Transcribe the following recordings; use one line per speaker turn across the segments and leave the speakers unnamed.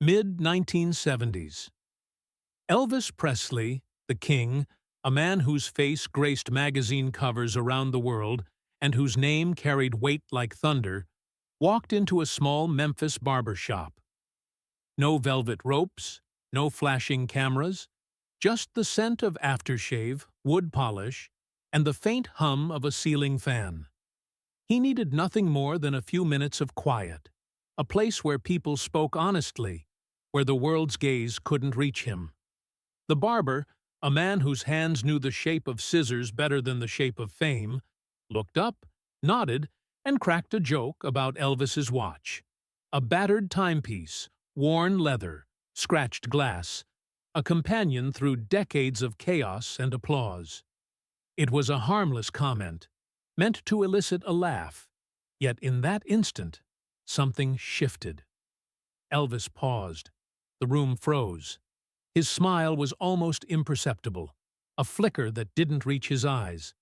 Mid-1970s. Elvis Presley, the King, a man whose face graced magazine covers around the world and whose name carried weight like thunder, walked into a small Memphis barber shop. No velvet ropes, no flashing cameras, just the scent of aftershave, wood polish, and the faint hum of a ceiling fan. He needed nothing more than a few minutes of quiet, a place where people spoke honestly, where the world's gaze couldn't reach him. The barber, a man whose hands knew the shape of scissors better than the shape of fame, looked up, nodded, and cracked a joke about Elvis's watch. A battered timepiece, worn leather, scratched glass, a companion through decades of chaos and applause. It was a harmless comment, meant to elicit a laugh, yet in that instant, something shifted. Elvis paused. The room froze. His smile was almost imperceptible, a flicker that didn't reach his eyes.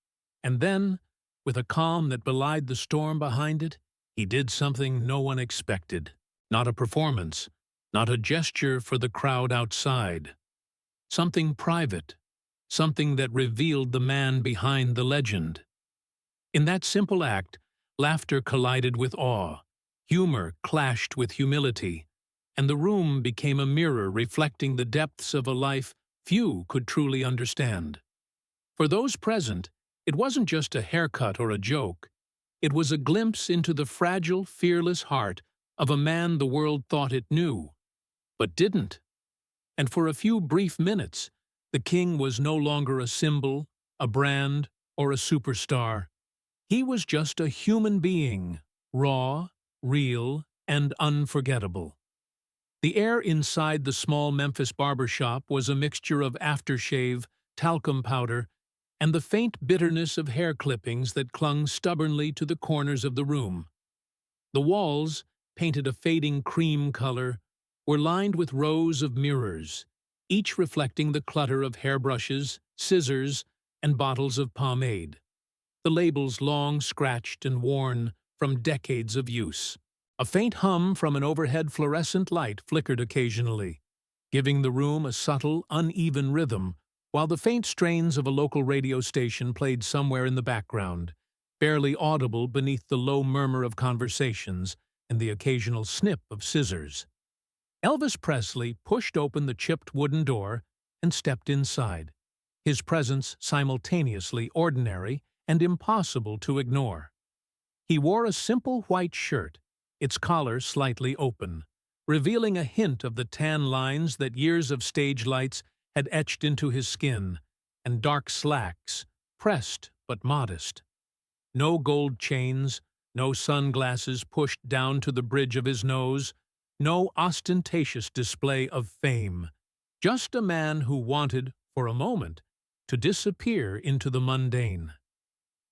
And then, with a calm that belied the storm behind it, he did something no one expected. Not a performance, not a gesture for the crowd outside. Something private, something that revealed the man behind the legend. In that simple act, laughter collided with awe, humor clashed with humility, and the room became a mirror reflecting the depths of a life few could truly understand. For those present, it wasn't just a haircut or a joke. It was a glimpse into the fragile, fearless heart of a man the world thought it knew, but didn't. And for a few brief minutes, the King was no longer a symbol, a brand, or a superstar. He was just a human being, raw, real, and unforgettable. The air inside the small Memphis barber shop was a mixture of aftershave, talcum powder, and the faint bitterness of hair clippings that clung stubbornly to the corners of the room. The walls, painted a fading cream color, were lined with rows of mirrors, each reflecting the clutter of hairbrushes, scissors, and bottles of pomade, the labels long scratched and worn from decades of use. A faint hum from an overhead fluorescent light flickered occasionally, giving the room a subtle, uneven rhythm, while the faint strains of a local radio station played somewhere in the background, barely audible beneath the low murmur of conversations and the occasional snip of scissors. Elvis Presley pushed open the chipped wooden door and stepped inside, his presence simultaneously ordinary and impossible to ignore. He wore a simple white shirt, its collar slightly open, revealing a hint of the tan lines that years of stage lights had etched into his skin, and dark slacks, pressed but modest. No gold chains, no sunglasses pushed down to the bridge of his nose, no ostentatious display of fame, just a man who wanted, for a moment, to disappear into the mundane.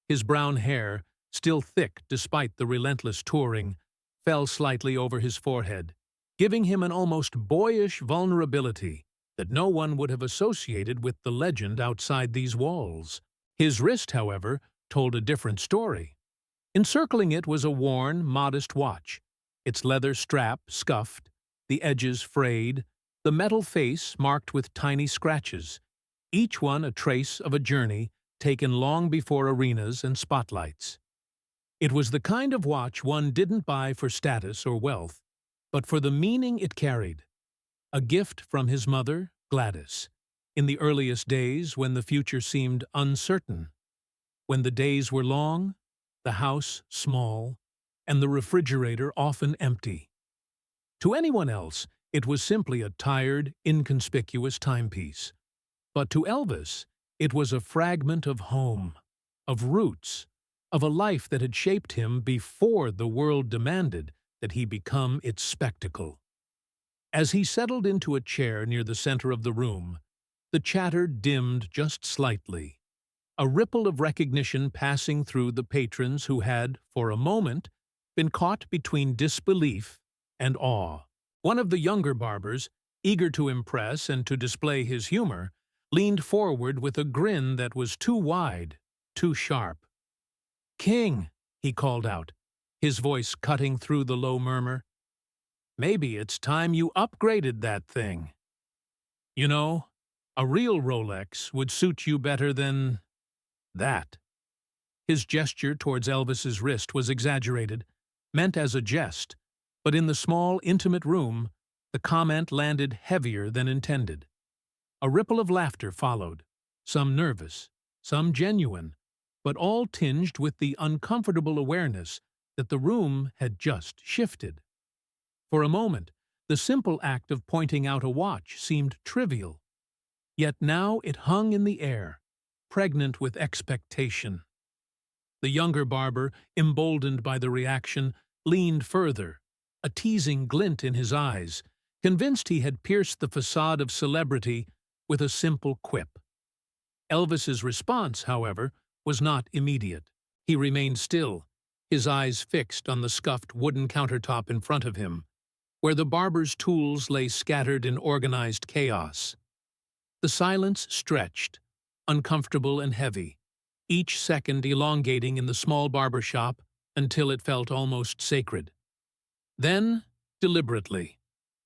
His brown hair, still thick despite the relentless touring, fell slightly over his forehead, giving him an almost boyish vulnerability that no one would have associated with the legend outside these walls. His wrist, however, told a different story. Encircling it was a worn, modest watch, its leather strap scuffed, the edges frayed, the metal face marked with tiny scratches, each one a trace of a journey taken long before arenas and spotlights. It was the kind of watch one didn't buy for status or wealth, but for the meaning it carried. A gift from his mother, Gladys, in the earliest days when the future seemed uncertain, when the days were long, the house small, and the refrigerator often empty. To anyone else, it was simply a tired, inconspicuous timepiece. But to Elvis, it was a fragment of home, of roots, of a life that had shaped him before the world demanded that he become its spectacle. As he settled into a chair near the center of the room, the chatter dimmed just slightly, a ripple of recognition passing through the patrons who had, for a moment, been caught between disbelief and awe. One of the younger barbers, eager to impress and to display his humor, leaned forward with a grin that was too wide, too sharp. "King," he called out, his voice cutting through the low murmur. Maybe it's time you upgraded that thing. You know, a real Rolex would suit you better than that. His gesture towards Elvis's wrist was exaggerated, meant as a jest, but in the small, intimate room, the comment landed heavier than intended. A ripple of laughter followed, some nervous, some genuine, but all tinged with the uncomfortable awareness that the room had just shifted. For a moment, the simple act of pointing out a watch seemed trivial, yet now it hung in the air, pregnant with expectation. The younger Barber, emboldened by the reaction, leaned further, a teasing glint in his eyes, convinced he had pierced the facade of celebrity with a simple quip. Elvis's response, however, was not immediate. He remained still, his eyes fixed on the scuffed wooden countertop in front of him, where the barber's tools lay scattered in organized chaos. The silence stretched, uncomfortable and heavy, each second elongating in the small barber shop until it felt almost sacred. Then, deliberately,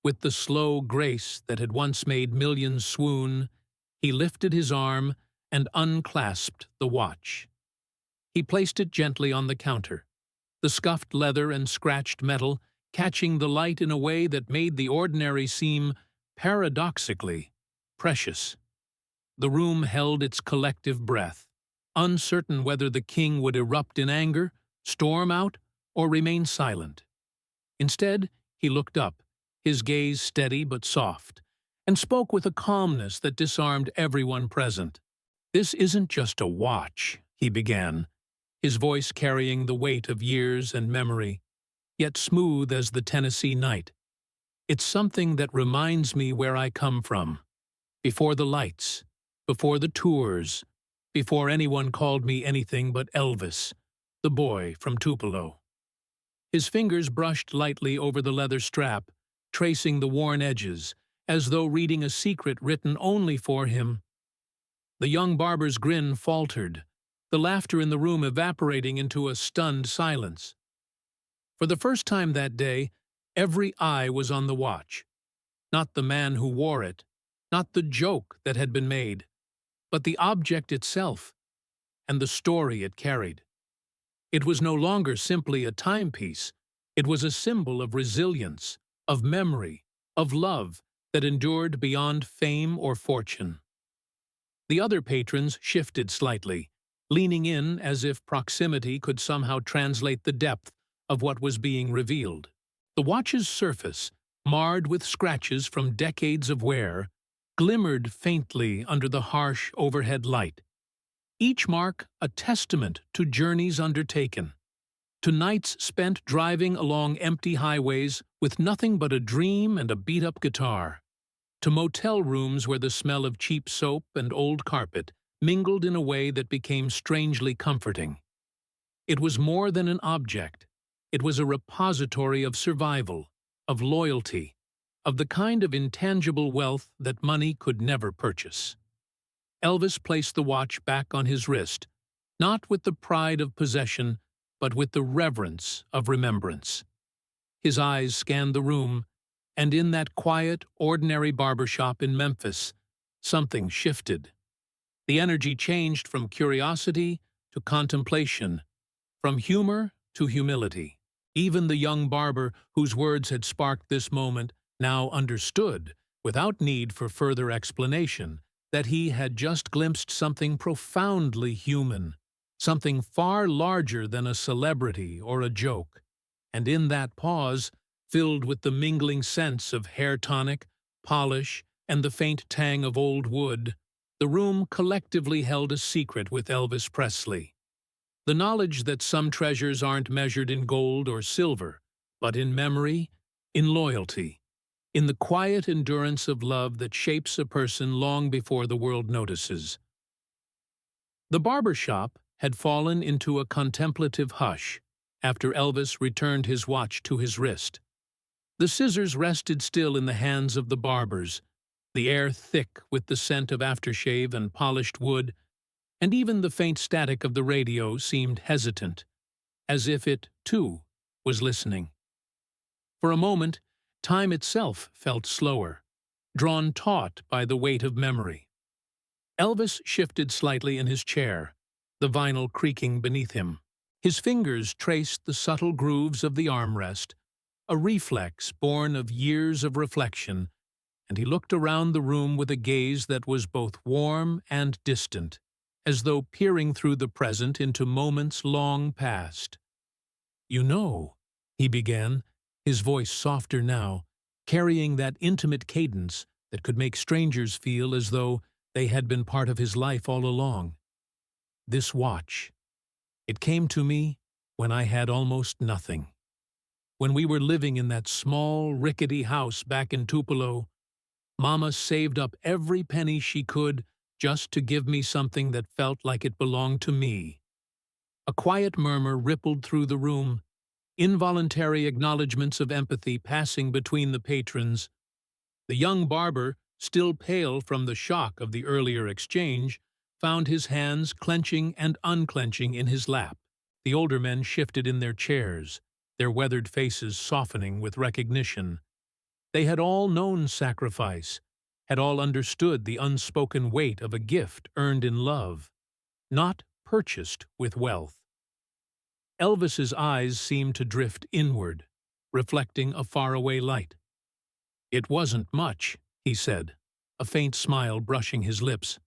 with the slow grace that had once made millions swoon, he lifted his arm and unclasped the watch. He placed it gently on the counter, the scuffed leather and scratched metal catching the light in a way that made the ordinary seem, paradoxically, precious. The room held its collective breath, uncertain whether the king would erupt in anger, storm out, or remain silent. Instead, he looked up, his gaze steady but soft, and spoke with a calmness that disarmed everyone present. "This isn't just a watch," he began, his voice carrying the weight of years and memory, yet smooth as the Tennessee night. "It's something that reminds me where I come from, before the lights, before the tours, before anyone called me anything but Elvis, the boy from Tupelo." His fingers brushed lightly over the leather strap, tracing the worn edges, as though reading a secret written only for him. The young barber's grin faltered, the laughter in the room evaporating into a stunned silence. For the first time that day, every eye was on the watch. Not the man who wore it, not the joke that had been made, but the object itself, and the story it carried. It was no longer simply a timepiece, it was a symbol of resilience, of memory, of love that endured beyond fame or fortune. The other patrons shifted slightly, leaning in as if proximity could somehow translate the depth of what was being revealed. The watch's surface, marred with scratches from decades of wear, glimmered faintly under the harsh overhead light, each mark a testament to journeys undertaken, to nights spent driving along empty highways with nothing but a dream and a beat-up guitar, to motel rooms where the smell of cheap soap and old carpet mingled in a way that became strangely comforting. It was more than an object. It was a repository of survival, of loyalty, of the kind of intangible wealth that money could never purchase. Elvis placed the watch back on his wrist, not with the pride of possession, but with the reverence of remembrance. His eyes scanned the room, and in that quiet, ordinary barbershop in Memphis, something shifted. The energy changed from curiosity to contemplation, from humor to humility. Even the young barber whose words had sparked this moment now understood, without need for further explanation, that he had just glimpsed something profoundly human, something far larger than a celebrity or a joke. And in that pause, filled with the mingling scents of hair tonic, polish, and the faint tang of old wood, the room collectively held a secret with Elvis Presley. The knowledge that some treasures aren't measured in gold or silver, but in memory, in loyalty, in the quiet endurance of love that shapes a person long before the world notices. The barber shop had fallen into a contemplative hush after Elvis returned his watch to his wrist. The scissors rested still in the hands of the barbers, the air thick with the scent of aftershave and polished wood, and even the faint static of the radio seemed hesitant, as if it, too, was listening. For a moment, Time itself felt slower, drawn taut by the weight of memory. Elvis shifted slightly in his chair, the vinyl creaking beneath him. His fingers traced the subtle grooves of the armrest, a reflex born of years of reflection, and he looked around the room with a gaze that was both warm and distant, as though peering through the present into moments long past. "You know," he began, his voice softer now, carrying that intimate cadence that could make strangers feel as though they had been part of his life all along. "This watch, it came to me when I had almost nothing. When we were living in that small, rickety house back in Tupelo, Mama saved up every penny she could just to give me something that felt like it belonged to me." A quiet murmur rippled through the room, involuntary acknowledgments of empathy passing between the patrons. The young barber, still pale from the shock of the earlier exchange, found his hands clenching and unclenching in his lap. The older men shifted in their chairs, their weathered faces softening with recognition. They had all known sacrifice, had all understood the unspoken weight of a gift earned in love, not purchased with wealth. Elvis's eyes seemed to drift inward, reflecting a faraway light. "It wasn't much," he said, a faint smile brushing his lips.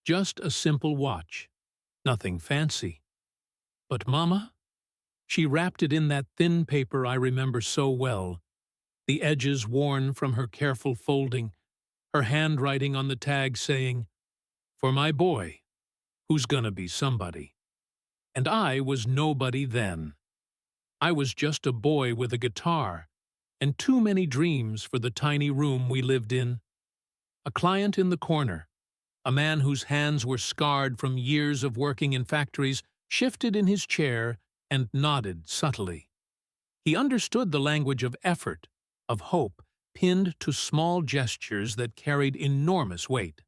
"Just a simple watch. Nothing fancy. But Mama? She wrapped it in that thin paper I remember so well, the edges worn from her careful folding, her handwriting on the tag saying, 'For my boy, who's gonna be somebody.' And I was nobody then. I was just a boy with a guitar, and too many dreams for the tiny room we lived in. A client in the corner, a man whose hands were scarred from years of working in factories, shifted in his chair and nodded subtly. He understood the language of effort, of hope, pinned to small gestures that carried enormous weight.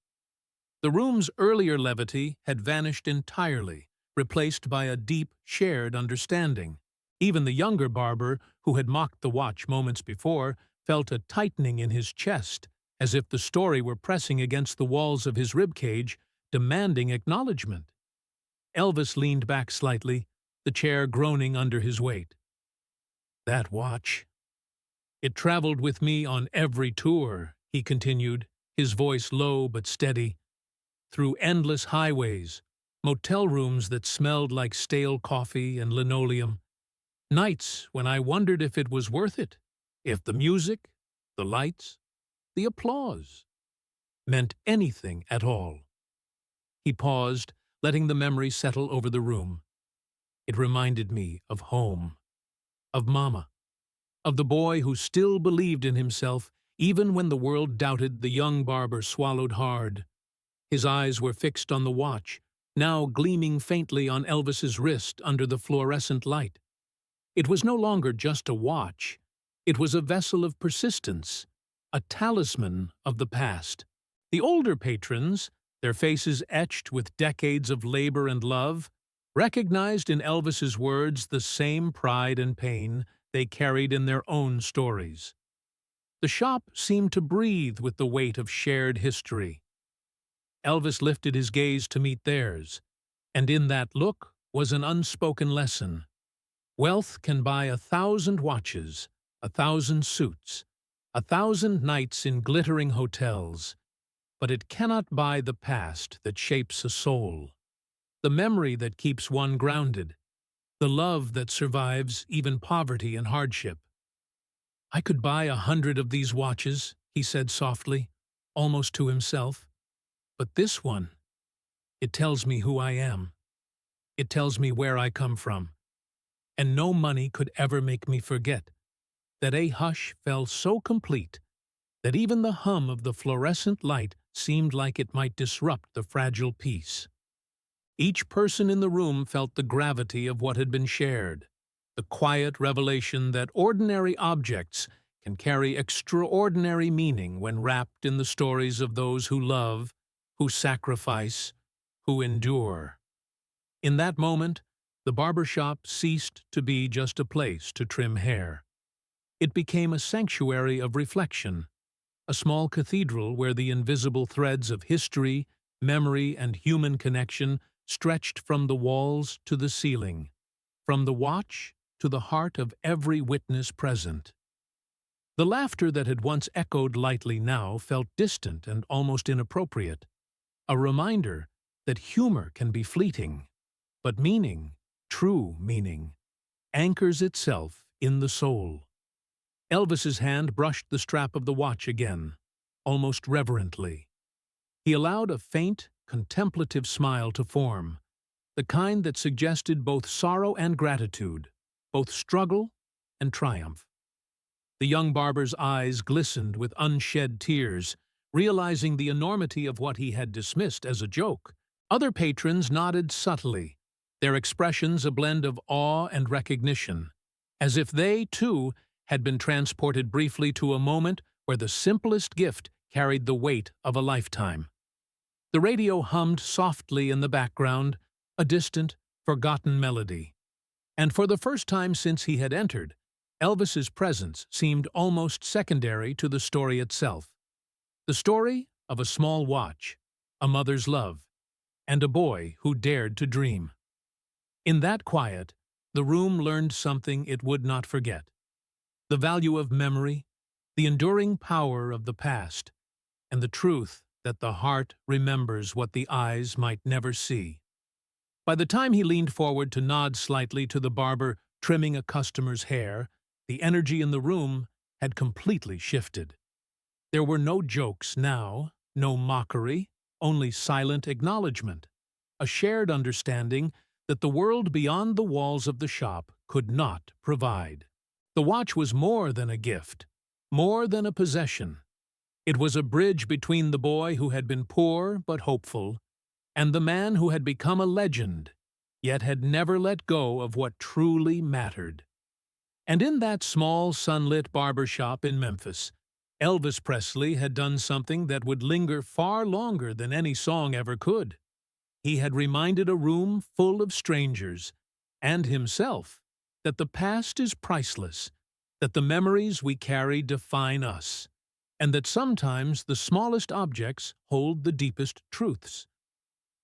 The room's earlier levity had vanished entirely, replaced by a deep, shared understanding. Even the younger barber, who had mocked the watch moments before, felt a tightening in his chest, as if the story were pressing against the walls of his ribcage, demanding acknowledgement. Elvis leaned back slightly, the chair groaning under his weight. "That watch. It traveled with me on every tour," he continued, his voice low but steady. "Through endless highways, motel rooms that smelled like stale coffee and linoleum. Nights when I wondered if it was worth it, if the music, the lights, the applause meant anything at all." He paused, letting the memory settle over the room. "It reminded me of home, of Mama, of the boy who still believed in himself even when the world doubted." The young barber swallowed hard. His eyes were fixed on the watch, now gleaming faintly on Elvis's wrist under the fluorescent light. It was no longer just a watch. It was a vessel of persistence, a talisman of the past. The older patrons, their faces etched with decades of labor and love, recognized in Elvis's words the same pride and pain they carried in their own stories. The shop seemed to breathe with the weight of shared history. Elvis lifted his gaze to meet theirs, and in that look was an unspoken lesson. Wealth can buy 1,000 watches, 1,000 suits, 1,000 nights in glittering hotels, but it cannot buy the past that shapes a soul, the memory that keeps one grounded, the love that survives even poverty and hardship. "I could buy 100 of these watches," he said softly, almost to himself. "But this one, it tells me who I am. It tells me where I come from. And no money could ever make me forget." That a hush fell so complete that even the hum of the fluorescent light seemed like it might disrupt the fragile peace. Each person in the room felt the gravity of what had been shared, the quiet revelation that ordinary objects can carry extraordinary meaning when wrapped in the stories of those who love, who sacrifice, who endure. In that moment, the barber shop ceased to be just a place to trim hair. It became a sanctuary of reflection, a small cathedral where the invisible threads of history, memory, and human connection stretched from the walls to the ceiling, from the watch to the heart of every witness present. The laughter that had once echoed lightly now felt distant and almost inappropriate, a reminder that humor can be fleeting, but meaning, true meaning, anchors itself in the soul. Elvis's hand brushed the strap of the watch again, almost reverently. He allowed a faint, contemplative smile to form, the kind that suggested both sorrow and gratitude, both struggle and triumph. The young barber's eyes glistened with unshed tears, realizing the enormity of what he had dismissed as a joke. Other patrons nodded subtly, their expressions a blend of awe and recognition, as if they, too, had been transported briefly to a moment where the simplest gift carried the weight of a lifetime. The radio hummed softly in the background, a distant, forgotten melody. And for the first time since he had entered, Elvis's presence seemed almost secondary to the story itself. The story of a small watch, a mother's love, and a boy who dared to dream. In that quiet, the room learned something it would not forget: the value of memory, the enduring power of the past, and the truth that the heart remembers what the eyes might never see. By the time he leaned forward to nod slightly to the barber trimming a customer's hair, the energy in the room had completely shifted. There were no jokes now, no mockery, only silent acknowledgement, a shared understanding that the world beyond the walls of the shop could not provide. The watch was more than a gift, more than a possession. It was a bridge between the boy who had been poor but hopeful and the man who had become a legend, yet had never let go of what truly mattered. And in that small, sunlit barber shop in Memphis, Elvis Presley had done something that would linger far longer than any song ever could. He had reminded a room full of strangers, and himself, that the past is priceless, that the memories we carry define us, and that sometimes the smallest objects hold the deepest truths.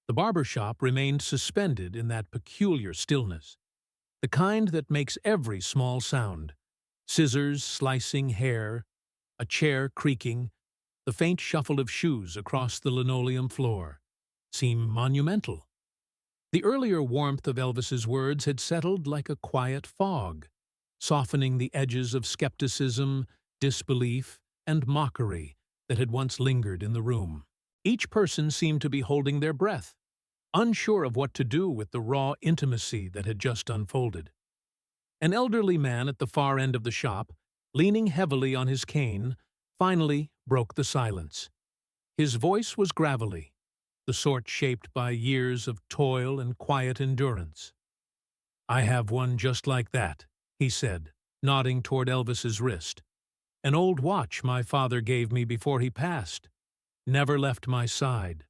The barber shop remained suspended in that peculiar stillness, the kind that makes every small sound: scissors slicing hair, a chair creaking, the faint shuffle of shoes across the linoleum floor, seem monumental. The earlier warmth of Elvis's words had settled like a quiet fog, softening the edges of skepticism, disbelief, and mockery that had once lingered in the room. Each person seemed to be holding their breath, unsure of what to do with the raw intimacy that had just unfolded. An elderly man at the far end of the shop, leaning heavily on his cane, finally broke the silence. His voice was gravelly, the sort shaped by years of toil and quiet endurance. "I have one just like that," he said, nodding toward Elvis's wrist. "An old watch my father gave me before he passed. Never left my side.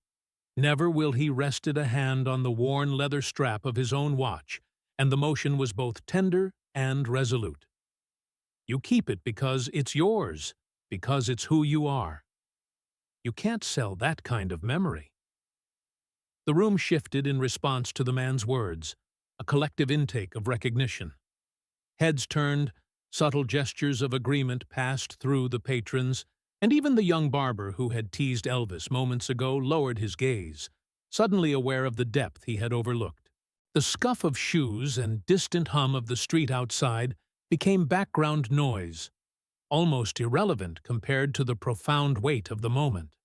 Never will he rested a hand on the worn leather strap of his own watch, and the motion was both tender and resolute. You keep it because it's yours, because it's who you are. You can't sell that kind of memory." The room shifted in response to the man's words, a collective intake of recognition. Heads turned, subtle gestures of agreement passed through the patrons, and even the young barber who had teased Elvis moments ago lowered his gaze, suddenly aware of the depth he had overlooked. The scuff of shoes and distant hum of the street outside became background noise, almost irrelevant compared to the profound weight of the moment.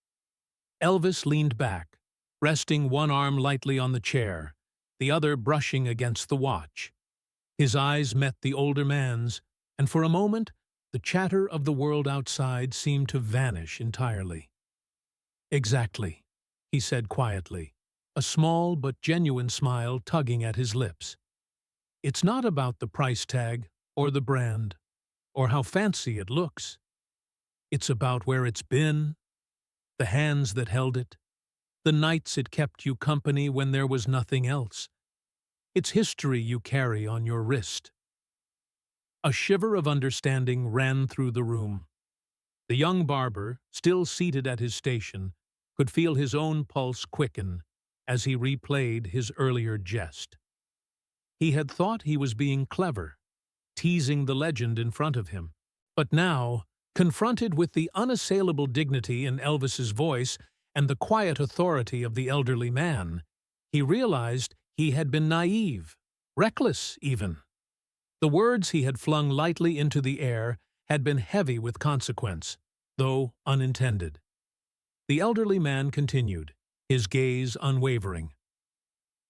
Elvis leaned back, resting one arm lightly on the chair, the other brushing against the watch. His eyes met the older man's, and for a moment the chatter of the world outside seemed to vanish entirely. "Exactly," he said quietly, a small but genuine smile tugging at his lips. "It's not about the price tag, or the brand, or how fancy it looks. It's about where it's been, the hands that held it, the nights it kept you company when there was nothing else. It's history you carry on your wrist." A shiver of understanding ran through the room. The young barber, still seated at his station, could feel his own pulse quicken as he replayed his earlier jest. He had thought he was being clever, teasing the legend in front of him. But now, confronted with the unassailable dignity in Elvis's voice and the quiet authority of the elderly man, he realized he had been naive, reckless even. The words he had flung lightly into the air had been heavy with consequence, though unintended. The elderly man continued, his gaze unwavering.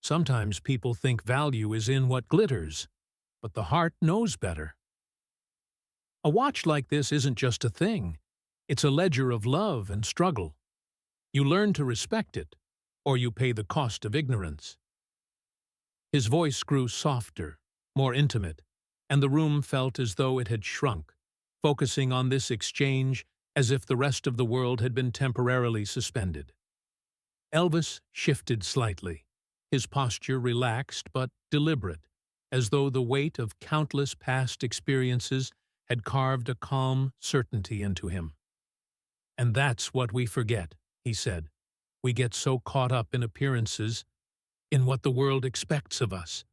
Sometimes people think value is in what glitters, but the heart knows better. A watch like this isn't just a thing. It's a ledger of love and struggle. You learn to respect it, or you pay the cost of ignorance. His voice grew softer, more intimate, and the room felt as though it had shrunk, focusing on this exchange as if the rest of the world had been temporarily suspended. Elvis shifted slightly, his posture relaxed but deliberate, as though the weight of countless past experiences had carved a calm certainty into him. "And that's what we forget," he said. "We get so caught up in appearances, in what the world expects of us,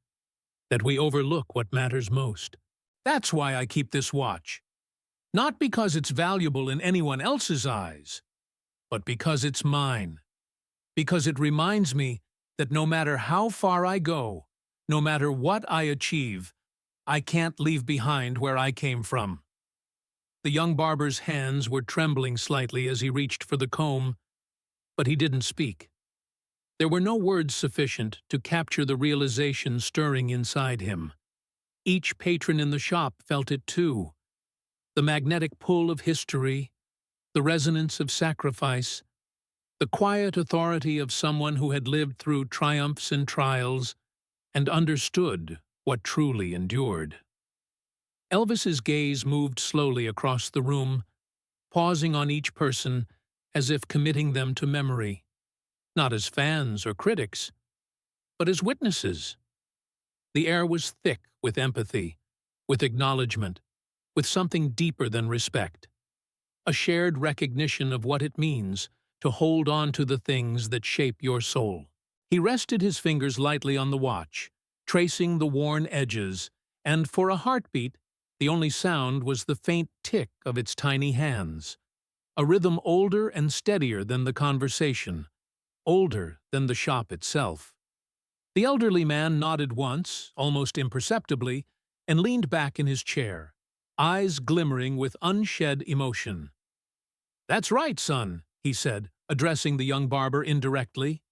that we overlook what matters most. That's why I keep this watch. Not because it's valuable in anyone else's eyes, but because it's mine. Because it reminds me that no matter how far I go, no matter what I achieve, I can't leave behind where I came from." The young barber's hands were trembling slightly as he reached for the comb, but he didn't speak. There were no words sufficient to capture the realization stirring inside him. Each patron in the shop felt it too. The magnetic pull of history, the resonance of sacrifice, the quiet authority of someone who had lived through triumphs and trials and understood what truly endured. Elvis's gaze moved slowly across the room, pausing on each person as if committing them to memory, not as fans or critics, but as witnesses. The air was thick with empathy, with acknowledgement, with something deeper than respect, a shared recognition of what it means to hold on to the things that shape your soul. He rested his fingers lightly on the watch, tracing the worn edges, and for a heartbeat, the only sound was the faint tick of its tiny hands, a rhythm older and steadier than the conversation, older than the shop itself. The elderly man nodded once, almost imperceptibly, and leaned back in his chair, eyes glimmering with unshed emotion. "That's right, son," he said, addressing the young barber indirectly.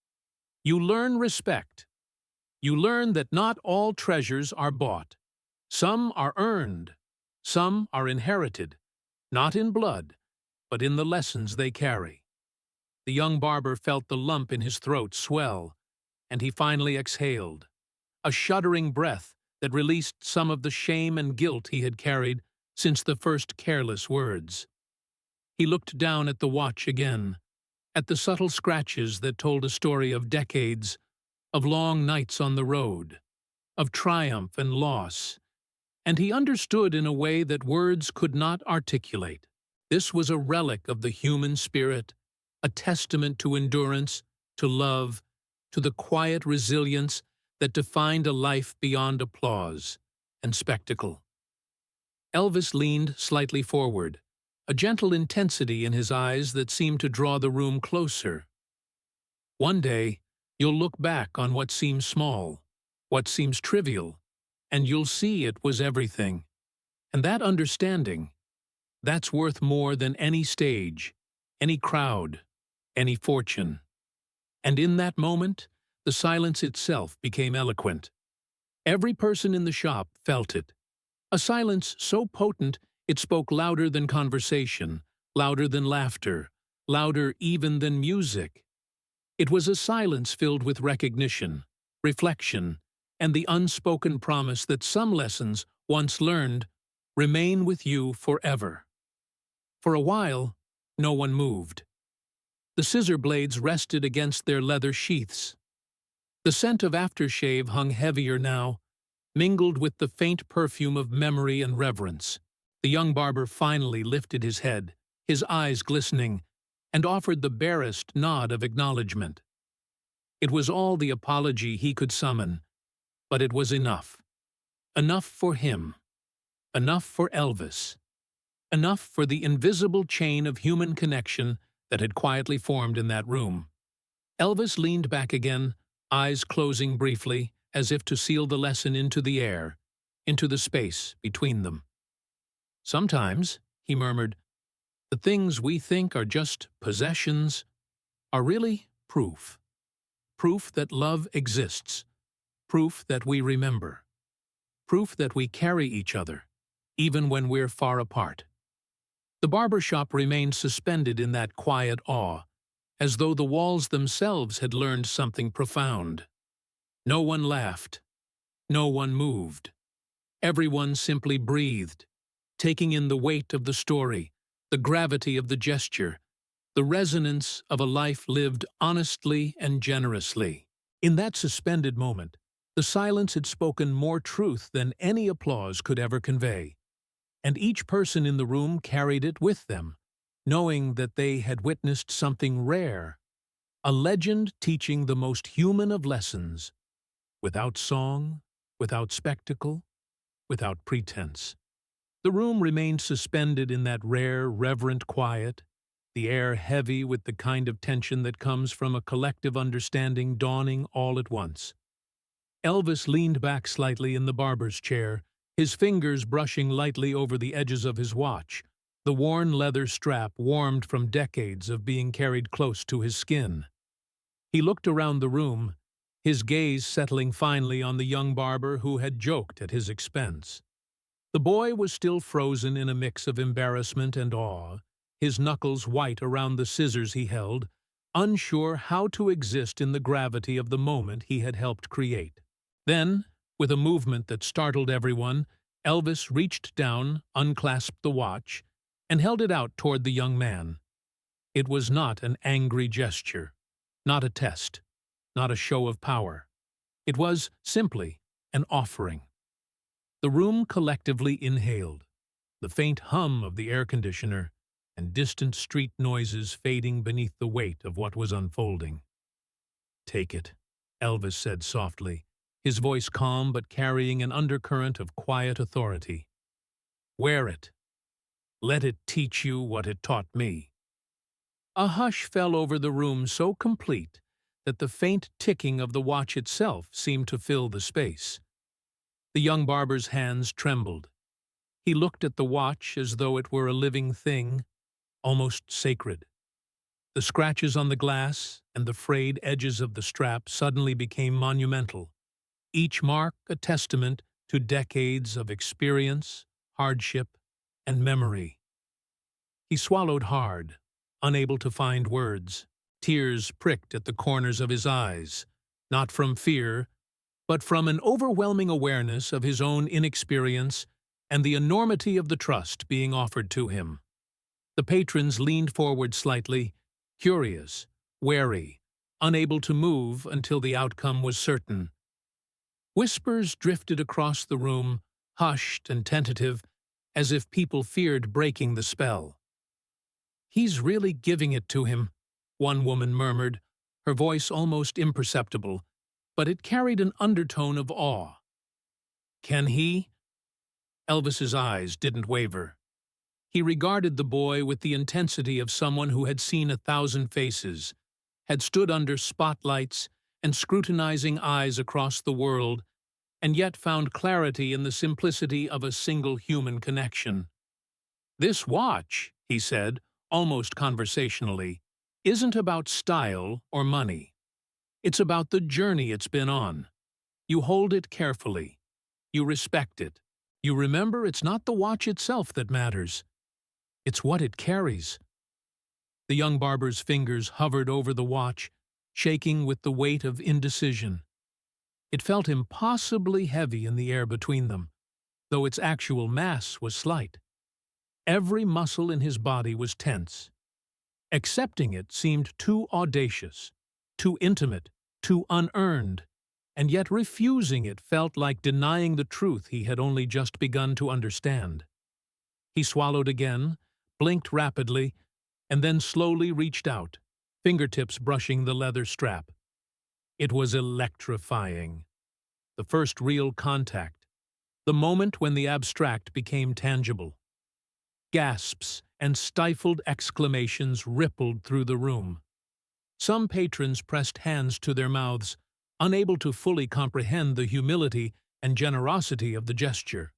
"You learn respect. You learn that not all treasures are bought. Some are earned. Some are inherited, not in blood, but in the lessons they carry." The young barber felt the lump in his throat swell, and he finally exhaled, a shuddering breath that released some of the shame and guilt he had carried since the first careless words. He looked down at the watch again, at the subtle scratches that told a story of decades, of long nights on the road, of triumph and loss, and he understood in a way that words could not articulate. This was a relic of the human spirit, a testament to endurance, to love, to the quiet resilience that defined a life beyond applause and spectacle. Elvis leaned slightly forward, a gentle intensity in his eyes that seemed to draw the room closer. "One day, you'll look back on what seems small, what seems trivial, and you'll see it was everything. And that understanding, that's worth more than any stage, any crowd, any fortune." And in that moment, the silence itself became eloquent. Every person in the shop felt it. A silence so potent it spoke louder than conversation, louder than laughter, louder even than music. It was a silence filled with recognition, reflection, and the unspoken promise that some lessons, once learned, remain with you forever. For a while, no one moved. The scissor blades rested against their leather sheaths. The scent of aftershave hung heavier now, mingled with the faint perfume of memory and reverence. The young barber finally lifted his head, his eyes glistening, and offered the barest nod of acknowledgement. It was all the apology he could summon, but it was enough. Enough for him. Enough for Elvis. Enough for the invisible chain of human connection that had quietly formed in that room. Elvis leaned back again, eyes closing briefly, as if to seal the lesson into the air, into the space between them. Sometimes, he murmured, the things we think are just possessions are really proof. Proof that love exists. Proof that we remember. Proof that we carry each other, even when we're far apart. The barber shop remained suspended in that quiet awe, as though the walls themselves had learned something profound. No one laughed. No one moved. Everyone simply breathed, taking in the weight of the story, the gravity of the gesture, the resonance of a life lived honestly and generously. In that suspended moment, the silence had spoken more truth than any applause could ever convey, and each person in the room carried it with them, knowing that they had witnessed something rare, a legend teaching the most human of lessons, without song, without spectacle, without pretense. The room remained suspended in that rare, reverent quiet, the air heavy with the kind of tension that comes from a collective understanding dawning all at once. Elvis leaned back slightly in the barber's chair, his fingers brushing lightly over the edges of his watch, the worn leather strap warmed from decades of being carried close to his skin. He looked around the room, his gaze settling finally on the young barber who had joked at his expense. The boy was still frozen in a mix of embarrassment and awe, his knuckles white around the scissors he held, unsure how to exist in the gravity of the moment he had helped create. Then, with a movement that startled everyone, Elvis reached down, unclasped the watch, and held it out toward the young man. It was not an angry gesture, not a test, not a show of power. It was simply an offering. The room collectively inhaled, the faint hum of the air conditioner and distant street noises fading beneath the weight of what was unfolding. "Take it," Elvis said softly, his voice calm but carrying an undercurrent of quiet authority. "Wear it. Let it teach you what it taught me." A hush fell over the room so complete that the faint ticking of the watch itself seemed to fill the space. The young barber's hands trembled. He looked at the watch as though it were a living thing, almost sacred. The scratches on the glass and the frayed edges of the strap suddenly became monumental, each mark a testament to decades of experience, hardship, and memory. He swallowed hard, unable to find words. Tears pricked at the corners of his eyes, not from fear, but from an overwhelming awareness of his own inexperience and the enormity of the trust being offered to him. The patrons leaned forward slightly, curious, wary, unable to move until the outcome was certain. Whispers drifted across the room, hushed and tentative, as if people feared breaking the spell. "He's really giving it to him," one woman murmured, her voice almost imperceptible, but it carried an undertone of awe. "Can he?" Elvis's eyes didn't waver. He regarded the boy with the intensity of someone who had seen 1,000 faces, had stood under spotlights and scrutinizing eyes across the world, and yet found clarity in the simplicity of a single human connection. "This watch," he said, almost conversationally, "isn't about style or money. It's about the journey it's been on. You hold it carefully. You respect it. You remember it's not the watch itself that matters. It's what it carries." The young barber's fingers hovered over the watch, shaking with the weight of indecision. It felt impossibly heavy in the air between them, though its actual mass was slight. Every muscle in his body was tense. Accepting it seemed too audacious, too intimate, too unearned, and yet refusing it felt like denying the truth he had only just begun to understand. He swallowed again, blinked rapidly, and then slowly reached out, fingertips brushing the leather strap. It was electrifying. The first real contact, the moment when the abstract became tangible. Gasps and stifled exclamations rippled through the room. Some patrons pressed hands to their mouths, unable to fully comprehend the humility and generosity of the gesture.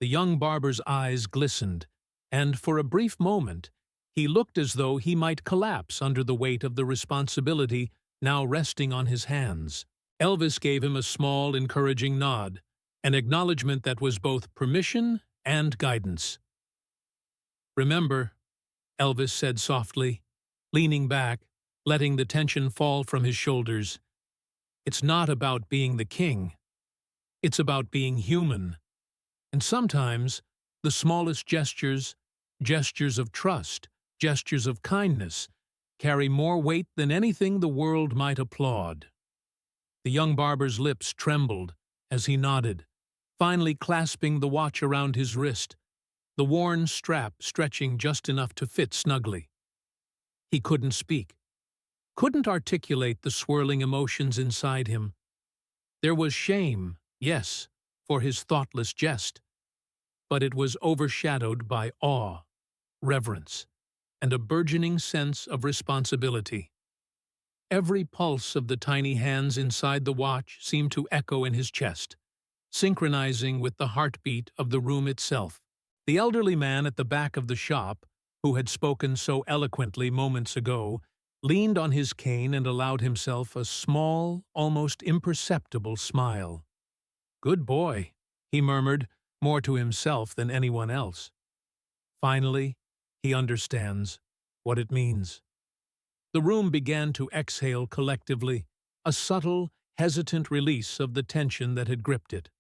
The young barber's eyes glistened, and for a brief moment, he looked as though he might collapse under the weight of the responsibility now resting on his hands. Elvis gave him a small, encouraging nod, an acknowledgement that was both permission and guidance. "Remember," Elvis said softly, leaning back, letting the tension fall from his shoulders, "it's not about being the king. It's about being human. And sometimes, the smallest gestures, gestures of trust, gestures of kindness, carry more weight than anything the world might applaud." The young barber's lips trembled as he nodded, finally clasping the watch around his wrist, the worn strap stretching just enough to fit snugly. He couldn't speak, couldn't articulate the swirling emotions inside him. There was shame, yes, for his thoughtless jest, but it was overshadowed by awe, reverence, and a burgeoning sense of responsibility. Every pulse of the tiny hands inside the watch seemed to echo in his chest, synchronizing with the heartbeat of the room itself. The elderly man at the back of the shop, who had spoken so eloquently moments ago, leaned on his cane and allowed himself a small, almost imperceptible smile. "Good boy," he murmured, more to himself than anyone else. Finally, he understands what it means. The room began to exhale collectively, a subtle, hesitant release of the tension that had gripped it.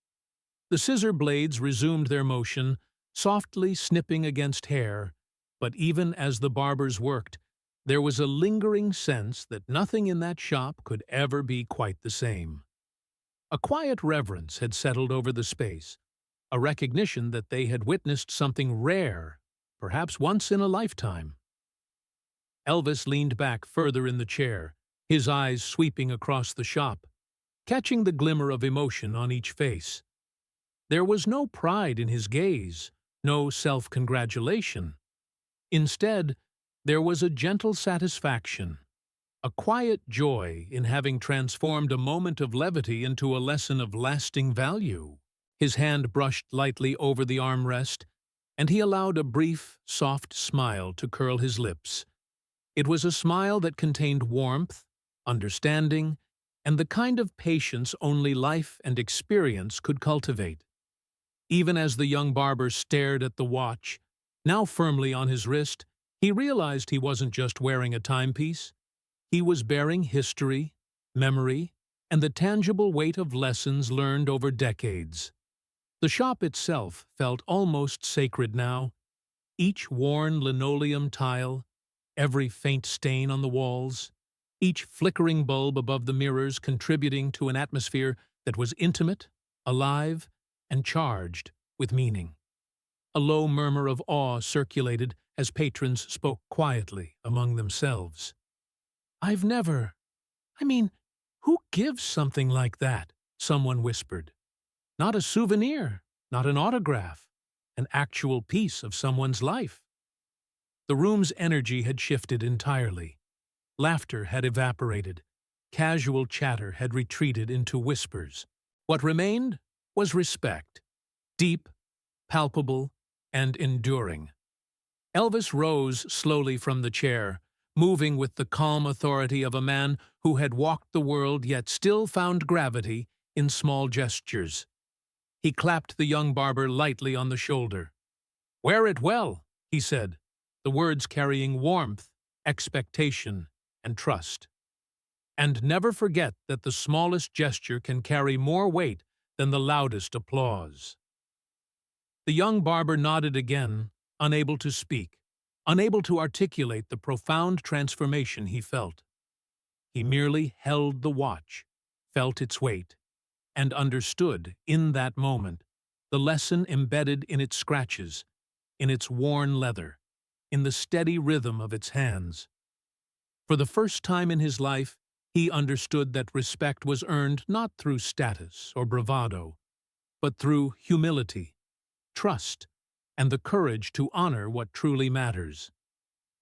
The scissor blades resumed their motion, softly snipping against hair, but even as the barbers worked, there was a lingering sense that nothing in that shop could ever be quite the same. A quiet reverence had settled over the space, a recognition that they had witnessed something rare, perhaps once in a lifetime. Elvis leaned back further in the chair, his eyes sweeping across the shop, catching the glimmer of emotion on each face. There was no pride in his gaze, no self-congratulation. Instead, there was a gentle satisfaction, a quiet joy in having transformed a moment of levity into a lesson of lasting value. His hand brushed lightly over the armrest, and he allowed a brief, soft smile to curl his lips. It was a smile that contained warmth, understanding, and the kind of patience only life and experience could cultivate. Even as the young barber stared at the watch, now firmly on his wrist, he realized he wasn't just wearing a timepiece. He was bearing history, memory, and the tangible weight of lessons learned over decades. The shop itself felt almost sacred now. Each worn linoleum tile, every faint stain on the walls, each flickering bulb above the mirrors contributing to an atmosphere that was intimate, alive, and charged with meaning. A low murmur of awe circulated as patrons spoke quietly among themselves. "I've never... who gives something like that?" someone whispered. "Not a souvenir, not an autograph, an actual piece of someone's life." The room's energy had shifted entirely. Laughter had evaporated. Casual chatter had retreated into whispers. What remained was respect, deep, palpable, and enduring. Elvis rose slowly from the chair, moving with the calm authority of a man who had walked the world yet still found gravity in small gestures. He clapped the young barber lightly on the shoulder. "Wear it well," he said, the words carrying warmth, expectation, and trust. "And never forget that the smallest gesture can carry more weight than the loudest applause." The young barber nodded again, unable to speak, unable to articulate the profound transformation he felt. He merely held the watch, felt its weight, and understood, in that moment, the lesson embedded in its scratches, in its worn leather, in the steady rhythm of its hands. For the first time in his life, he understood that respect was earned not through status or bravado, but through humility, trust, and the courage to honor what truly matters.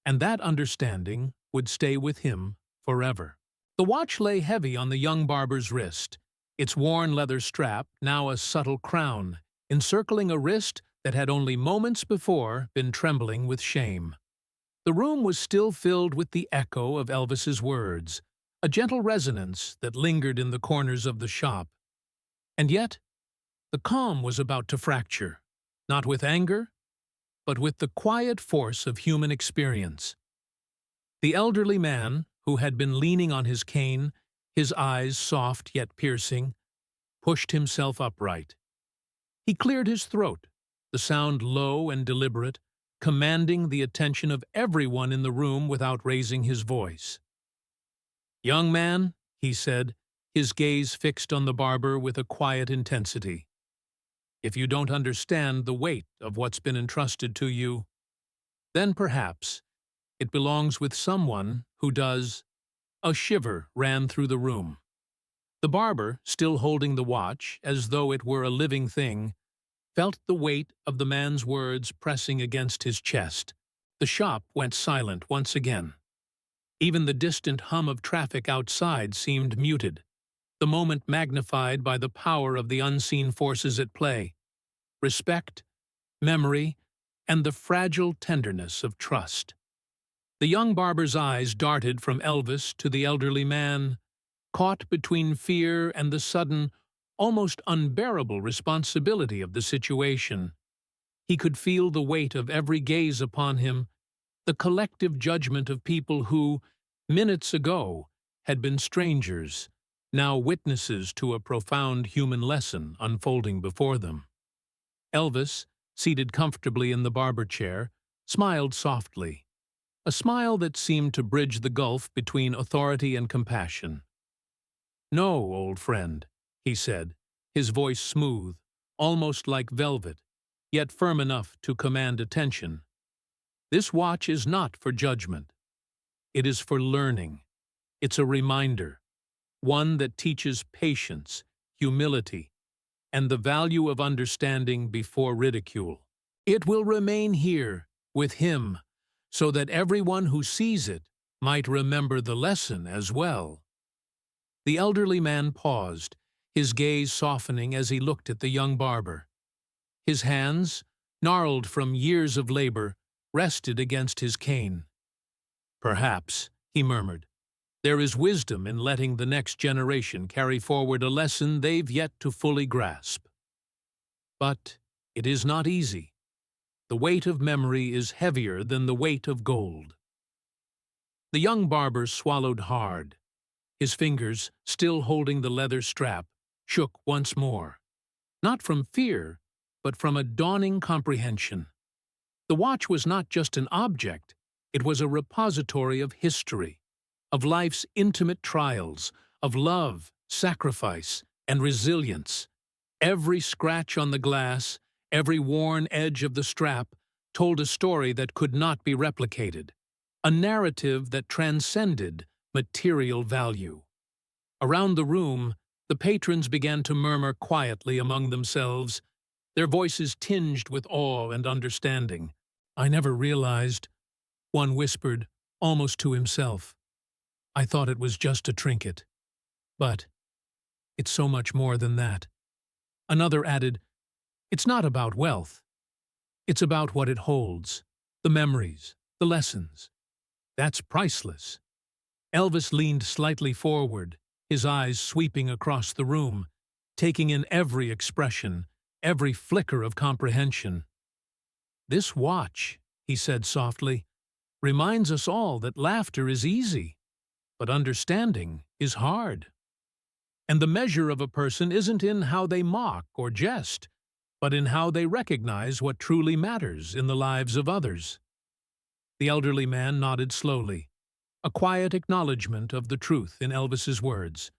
And that understanding would stay with him forever. The watch lay heavy on the young barber's wrist, its worn leather strap now a subtle crown, encircling a wrist that had only moments before been trembling with shame. The room was still filled with the echo of Elvis's words, a gentle resonance that lingered in the corners of the shop. And yet, the calm was about to fracture, not with anger, but with the quiet force of human experience. The elderly man, who had been leaning on his cane, his eyes soft yet piercing, pushed himself upright. He cleared his throat, the sound low and deliberate, commanding the attention of everyone in the room without raising his voice. "Young man," he said, his gaze fixed on the barber with a quiet intensity, "if you don't understand the weight of what's been entrusted to you, then perhaps it belongs with someone who does." A shiver ran through the room. The barber, still holding the watch as though it were a living thing, felt the weight of the man's words pressing against his chest. The shop went silent once again. Even the distant hum of traffic outside seemed muted, the moment magnified by the power of the unseen forces at play: respect, memory, and the fragile tenderness of trust. The young barber's eyes darted from Elvis to the elderly man, caught between fear and the sudden, almost unbearable responsibility of the situation. He could feel the weight of every gaze upon him, the collective judgment of people who, minutes ago, had been strangers, now witnesses to a profound human lesson unfolding before them. Elvis, seated comfortably in the barber chair, smiled softly, a smile that seemed to bridge the gulf between authority and compassion. "No, old friend," he said, his voice smooth, almost like velvet, yet firm enough to command attention. "This watch is not for judgment. It is for learning. It's a reminder, one that teaches patience, humility, and the value of understanding before ridicule. It will remain here, with him, so that everyone who sees it might remember the lesson as well." The elderly man paused, his gaze softening as he looked at the young barber. His hands, gnarled from years of labor, rested against his cane. "Perhaps," he murmured, "there is wisdom in letting the next generation carry forward a lesson they've yet to fully grasp. But it is not easy. The weight of memory is heavier than the weight of gold." The young barber swallowed hard. His fingers, still holding the leather strap, shook once more, not from fear, but from a dawning comprehension. The watch was not just an object, it was a repository of history, of life's intimate trials, of love, sacrifice, and resilience. Every scratch on the glass, every worn edge of the strap, told a story that could not be replicated, a narrative that transcended material value. Around the room, the patrons began to murmur quietly among themselves, their voices tinged with awe and understanding. "I never realized," one whispered, almost to himself. "I thought it was just a trinket. But it's so much more than that." Another added, "It's not about wealth. It's about what it holds, the memories, the lessons. That's priceless." Elvis leaned slightly forward, his eyes sweeping across the room, taking in every expression, every flicker of comprehension. "This watch," he said softly, "reminds us all that laughter is easy, but understanding is hard. And the measure of a person isn't in how they mock or jest, but in how they recognize what truly matters in the lives of others." The elderly man nodded slowly, a quiet acknowledgement of the truth in Elvis's words.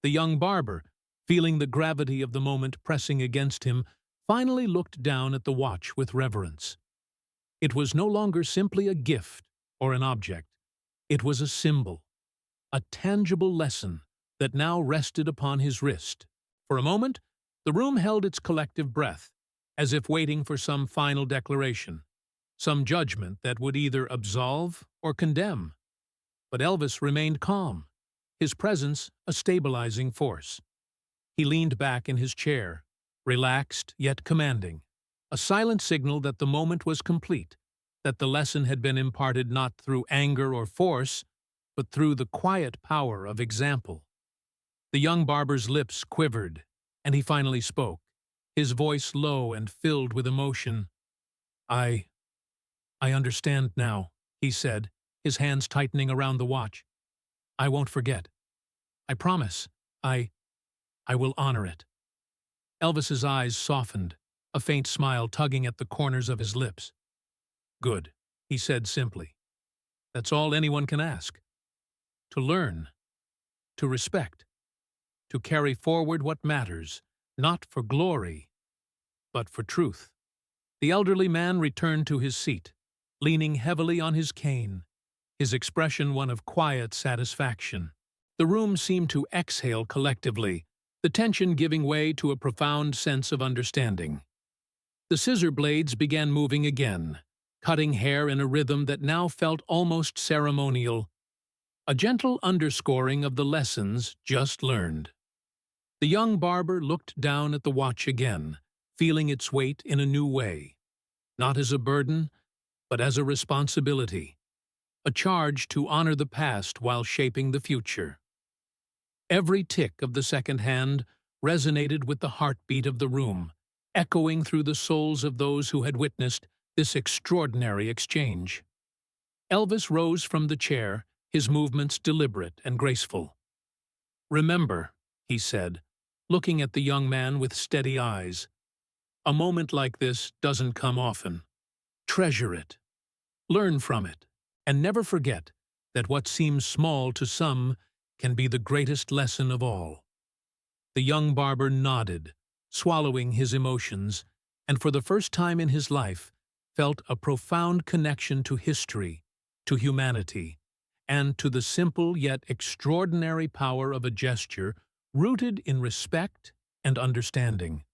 The young barber, feeling the gravity of the moment pressing against him, finally looked down at the watch with reverence. It was no longer simply a gift or an object. It was a symbol, a tangible lesson that now rested upon his wrist. For a moment, the room held its collective breath, as if waiting for some final declaration, some judgment that would either absolve or condemn. But Elvis remained calm, his presence a stabilizing force. He leaned back in his chair, relaxed yet commanding, a silent signal that the moment was complete, that the lesson had been imparted not through anger or force, but through the quiet power of example. The young barber's lips quivered, and he finally spoke, his voice low and filled with emotion. I understand now," he said, his hands tightening around the watch. "I won't forget. I promise. I will honor it." Elvis's eyes softened, a faint smile tugging at the corners of his lips. "Good," he said simply. "That's all anyone can ask. To learn, to respect, to carry forward what matters, not for glory, but for truth." The elderly man returned to his seat, leaning heavily on his cane, his expression one of quiet satisfaction. The room seemed to exhale collectively, the tension giving way to a profound sense of understanding. The scissor blades began moving again, cutting hair in a rhythm that now felt almost ceremonial, a gentle underscoring of the lessons just learned. The young barber looked down at the watch again, feeling its weight in a new way, not as a burden, but as a responsibility, a charge to honor the past while shaping the future. Every tick of the second hand resonated with the heartbeat of the room, echoing through the souls of those who had witnessed this extraordinary exchange. Elvis rose from the chair, his movements deliberate and graceful. "Remember," he said, looking at the young man with steady eyes, "a moment like this doesn't come often. Treasure it, learn from it, and never forget that what seems small to some can be the greatest lesson of all." The young barber nodded, swallowing his emotions, and for the first time in his life felt a profound connection to history, to humanity, and to the simple yet extraordinary power of a gesture rooted in respect and understanding.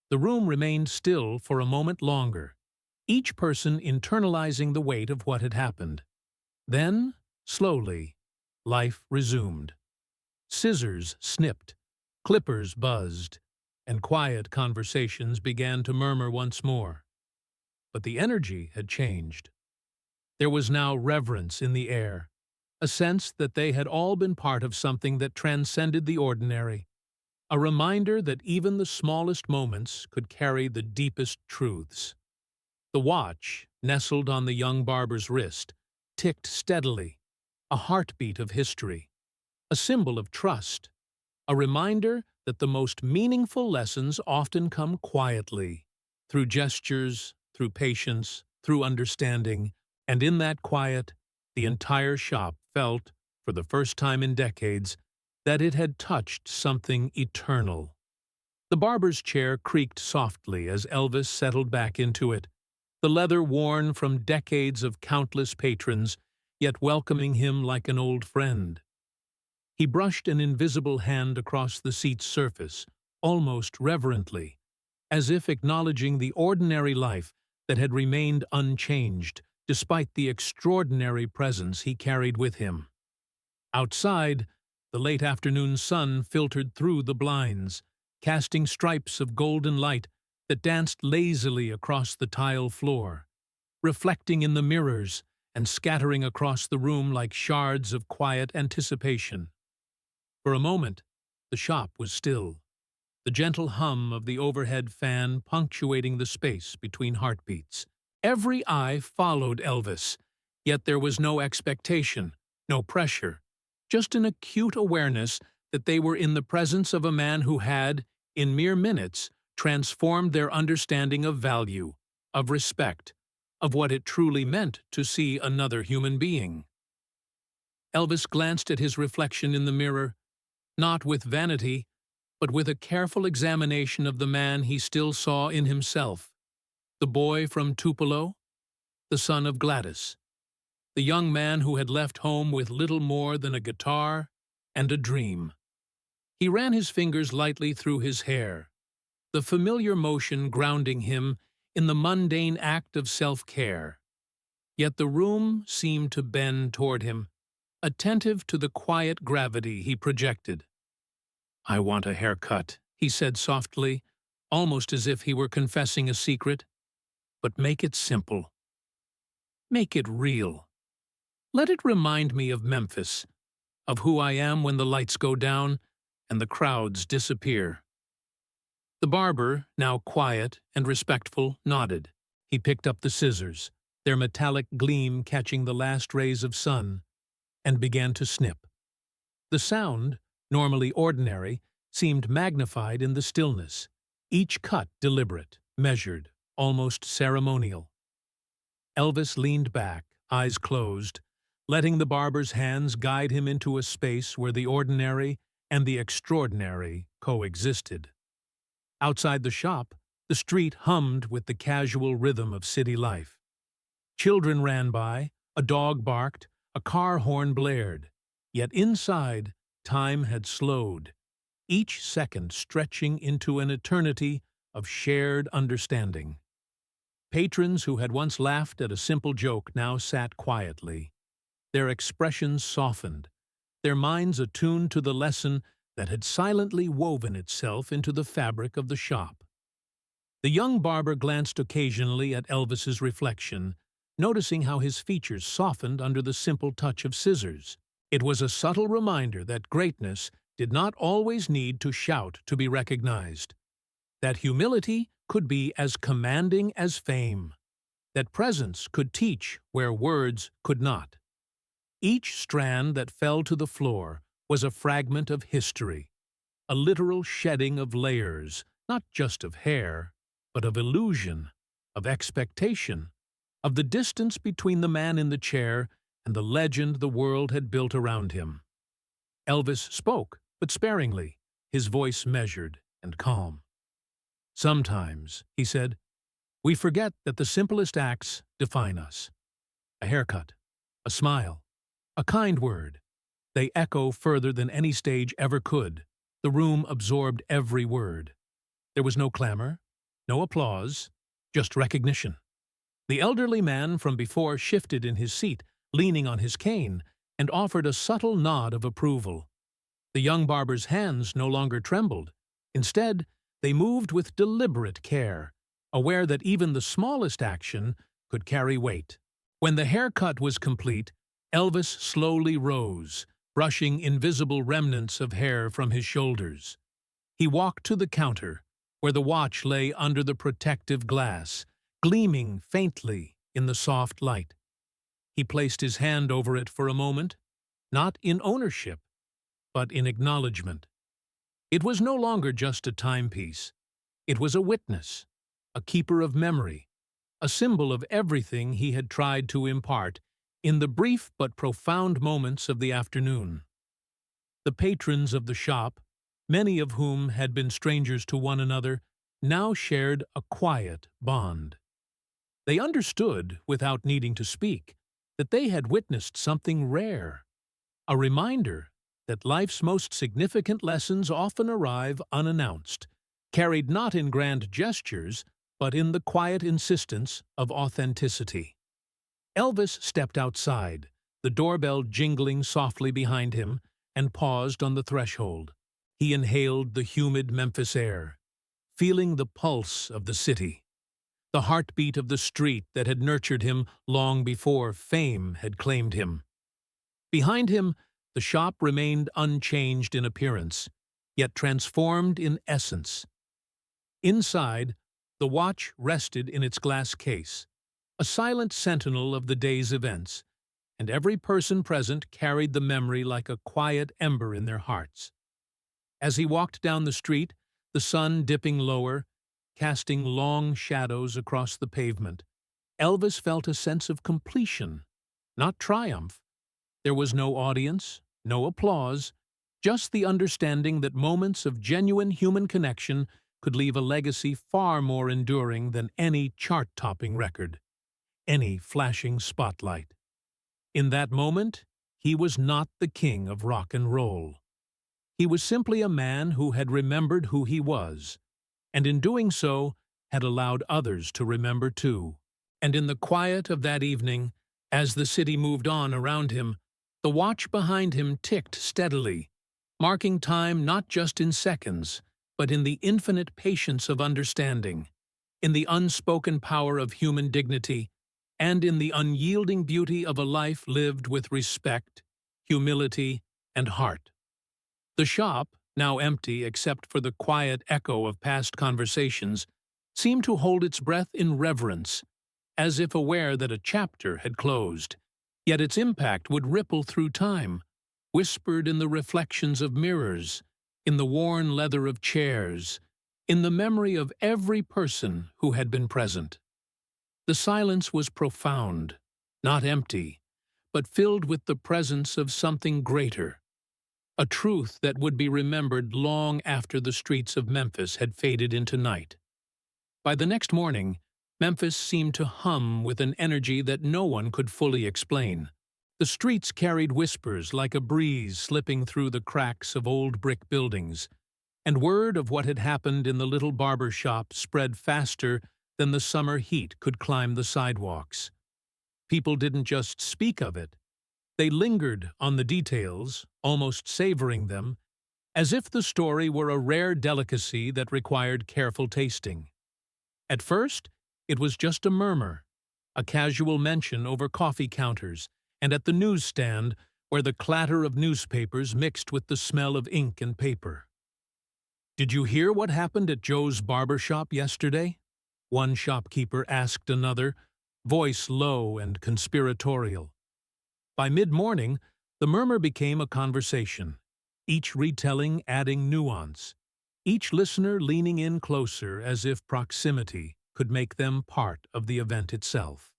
The room remained still for a moment longer, each person internalizing the weight of what had happened. Then, slowly, life resumed. Scissors snipped, clippers buzzed, and quiet conversations began to murmur once more. But the energy had changed. There was now reverence in the air, a sense that they had all been part of something that transcended the ordinary, a reminder that even the smallest moments could carry the deepest truths. The watch, nestled on the young barber's wrist, ticked steadily, a heartbeat of history, a symbol of trust, a reminder that the most meaningful lessons often come quietly, through gestures, through patience, through understanding, and in that quiet, the entire shop felt, for the first time in decades, that it had touched something eternal. The barber's chair creaked softly as Elvis settled back into it, the leather worn from decades of countless patrons, yet welcoming him like an old friend. He brushed an invisible hand across the seat's surface, almost reverently, as if acknowledging the ordinary life that had remained unchanged despite the extraordinary presence he carried with him. Outside, the late afternoon sun filtered through the blinds, casting stripes of golden light that danced lazily across the tile floor, reflecting in the mirrors and scattering across the room like shards of quiet anticipation. For a moment, the shop was still, the gentle hum of the overhead fan punctuating the space between heartbeats. Every eye followed Elvis, yet there was no expectation, no pressure, just an acute awareness that they were in the presence of a man who had, in mere minutes, transformed their understanding of value, of respect, of what it truly meant to see another human being. Elvis glanced at his reflection in the mirror, not with vanity, but with a careful examination of the man he still saw in himself, the boy from Tupelo, the son of Gladys, the young man who had left home with little more than a guitar and a dream. He ran his fingers lightly through his hair, the familiar motion grounding him in the mundane act of self-care. Yet the room seemed to bend toward him, attentive to the quiet gravity he projected. "I want a haircut," he said softly, almost as if he were confessing a secret. "But make it simple. Make it real. Let it remind me of Memphis, of who I am when the lights go down and the crowds disappear." The barber, now quiet and respectful, nodded. He picked up the scissors, their metallic gleam catching the last rays of sun, and began to snip. The sound, normally ordinary, seemed magnified in the stillness, each cut deliberate, measured, almost ceremonial. Elvis leaned back, eyes closed, letting the barber's hands guide him into a space where the ordinary and the extraordinary coexisted. Outside the shop, the street hummed with the casual rhythm of city life. Children ran by, a dog barked, a car horn blared. Yet inside, time had slowed, each second stretching into an eternity of shared understanding. Patrons who had once laughed at a simple joke now sat quietly, their expressions softened, their minds attuned to the lesson that had silently woven itself into the fabric of the shop. The young barber glanced occasionally at Elvis's reflection, noticing how his features softened under the simple touch of scissors. It was a subtle reminder that greatness did not always need to shout to be recognized, that humility could be as commanding as fame, that presence could teach where words could not. Each strand that fell to the floor was a fragment of history, a literal shedding of layers, not just of hair, but of illusion, of expectation, of the distance between the man in the chair and the legend the world had built around him. Elvis spoke, but sparingly, his voice measured and calm. "Sometimes," he said, "we forget that the simplest acts define us. A haircut, a smile, a kind word. They echo further than any stage ever could." The room absorbed every word. There was no clamor, no applause, just recognition. The elderly man from before shifted in his seat, leaning on his cane, and offered a subtle nod of approval. The young barber's hands no longer trembled. Instead, they moved with deliberate care, aware that even the smallest action could carry weight. When the haircut was complete, Elvis slowly rose, brushing invisible remnants of hair from his shoulders. He walked to the counter, where the watch lay under the protective glass, gleaming faintly in the soft light. He placed his hand over it for a moment, not in ownership, but in acknowledgement. It was no longer just a timepiece. It was a witness, a keeper of memory, a symbol of everything he had tried to impart in the brief but profound moments of the afternoon. The patrons of the shop, many of whom had been strangers to one another, now shared a quiet bond. They understood, without needing to speak, that they had witnessed something rare, a reminder that life's most significant lessons often arrive unannounced, carried not in grand gestures, but in the quiet insistence of authenticity. Elvis stepped outside, the doorbell jingling softly behind him, and paused on the threshold. He inhaled the humid Memphis air, feeling the pulse of the city, the heartbeat of the street that had nurtured him long before fame had claimed him. Behind him, the shop remained unchanged in appearance, yet transformed in essence. Inside, the watch rested in its glass case, a silent sentinel of the day's events, and every person present carried the memory like a quiet ember in their hearts. As he walked down the street, the sun dipping lower, casting long shadows across the pavement, Elvis felt a sense of completion, not triumph. There was no audience, no applause, Just the understanding that moments of genuine human connection could leave a legacy far more enduring than any chart-topping record, any flashing spotlight. In that moment, he was not the king of rock and roll. He was simply a man who had remembered who he was, and in doing so, had allowed others to remember too. And in the quiet of that evening, as the city moved on around him, the watch behind him ticked steadily, marking time not just in seconds, but in the infinite patience of understanding, in the unspoken power of human dignity, and in the unyielding beauty of a life lived with respect, humility, and heart. The shop, now empty except for the quiet echo of past conversations, seemed to hold its breath in reverence, as if aware that a chapter had closed. Yet its impact would ripple through time, whispered in the reflections of mirrors, in the worn leather of chairs, in the memory of every person who had been present. The silence was profound, not empty, but filled with the presence of something greater, a truth that would be remembered long after the streets of Memphis had faded into night. By the next morning, Memphis seemed to hum with an energy that no one could fully explain. The streets carried whispers like a breeze slipping through the cracks of old brick buildings, and word of what had happened in the little barber shop spread faster than the summer heat could climb the sidewalks. People didn't just speak of it. They lingered on the details, almost savoring them, as if the story were a rare delicacy that required careful tasting. At first, it was just a murmur, a casual mention over coffee counters and at the newsstand where the clatter of newspapers mixed with the smell of ink and paper. "Did you hear what happened at Joe's barber shop yesterday?" one shopkeeper asked another, voice low and conspiratorial. By mid-morning, the murmur became a conversation, each retelling adding nuance, each listener leaning in closer as if proximity could make them part of the event itself.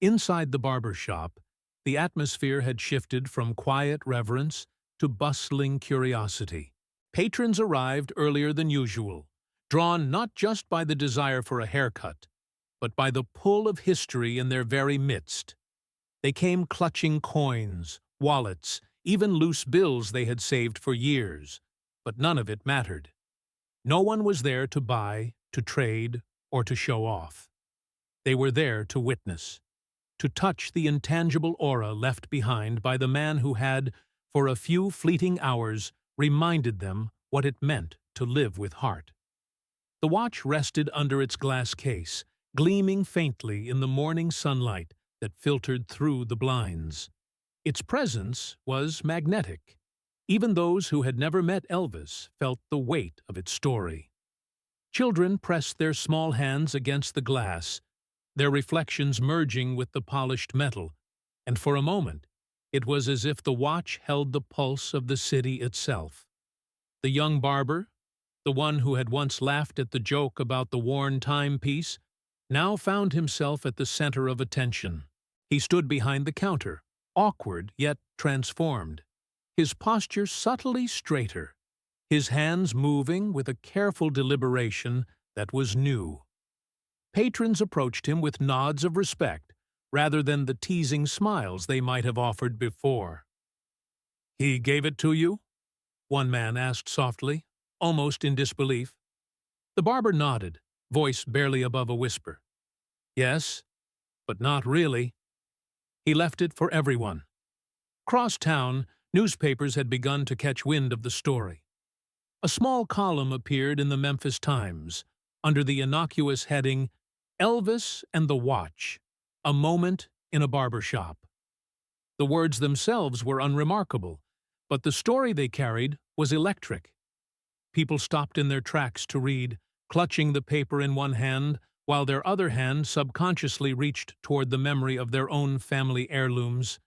Inside the barber shop, the atmosphere had shifted from quiet reverence to bustling curiosity. Patrons arrived earlier than usual, drawn not just by the desire for a haircut, but by the pull of history in their very midst. They came clutching coins, wallets, even loose bills they had saved for years, but none of it mattered. No one was there to buy, to trade, or to show off. They were there to witness, to touch the intangible aura left behind by the man who had, for a few fleeting hours, reminded them what it meant to live with heart. The watch rested under its glass case, gleaming faintly in the morning sunlight that filtered through the blinds. Its presence was magnetic. Even those who had never met Elvis felt the weight of its story. Children pressed their small hands against the glass, their reflections merging with the polished metal, and for a moment it was as if the watch held the pulse of the city itself. The young barber, the one who had once laughed at the joke about the worn timepiece, now found himself at the center of attention. He stood behind the counter, awkward yet transformed, his posture subtly straighter, his hands moving with a careful deliberation that was new. Patrons approached him with nods of respect, rather than the teasing smiles they might have offered before. "He gave it to you?" one man asked softly, almost in disbelief. The barber nodded, voice barely above a whisper. "Yes, but not really." He left it for everyone. Across town, newspapers had begun to catch wind of the story. A small column appeared in the Memphis Times, under the innocuous heading, "Elvis and the Watch, a Moment in a Barber Shop." The words themselves were unremarkable, but the story they carried was electric. People stopped in their tracks to read, clutching the paper in one hand, while their other hand subconsciously reached toward the memory of their own family heirlooms,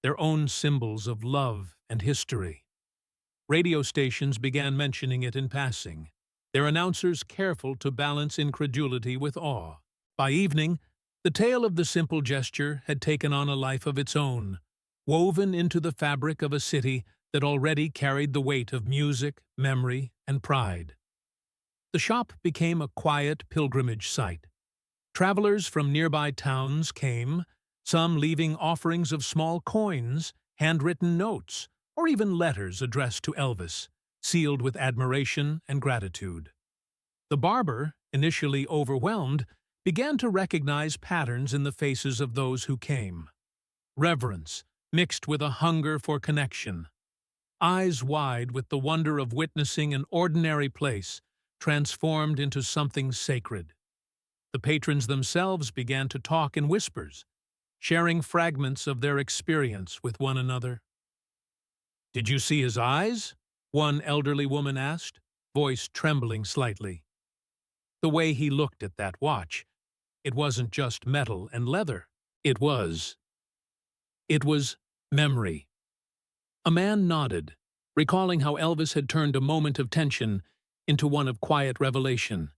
their own symbols of love and history. Radio stations began mentioning it in passing, their announcers careful to balance incredulity with awe. By evening, the tale of the simple gesture had taken on a life of its own, woven into the fabric of a city that already carried the weight of music, memory, and pride. The shop became a quiet pilgrimage site. Travelers from nearby towns came, some leaving offerings of small coins, handwritten notes, or even letters addressed to Elvis, sealed with admiration and gratitude. The barber, initially overwhelmed, began to recognize patterns in the faces of those who came. Reverence, mixed with a hunger for connection. Eyes wide with the wonder of witnessing an ordinary place transformed into something sacred. The patrons themselves began to talk in whispers, sharing fragments of their experience with one another. "Did you see his eyes?" one elderly woman asked, voice trembling slightly. The way he looked at that watch, it wasn't just metal and leather. It was memory. A man nodded, recalling how Elvis had turned a moment of tension into one of quiet revelation,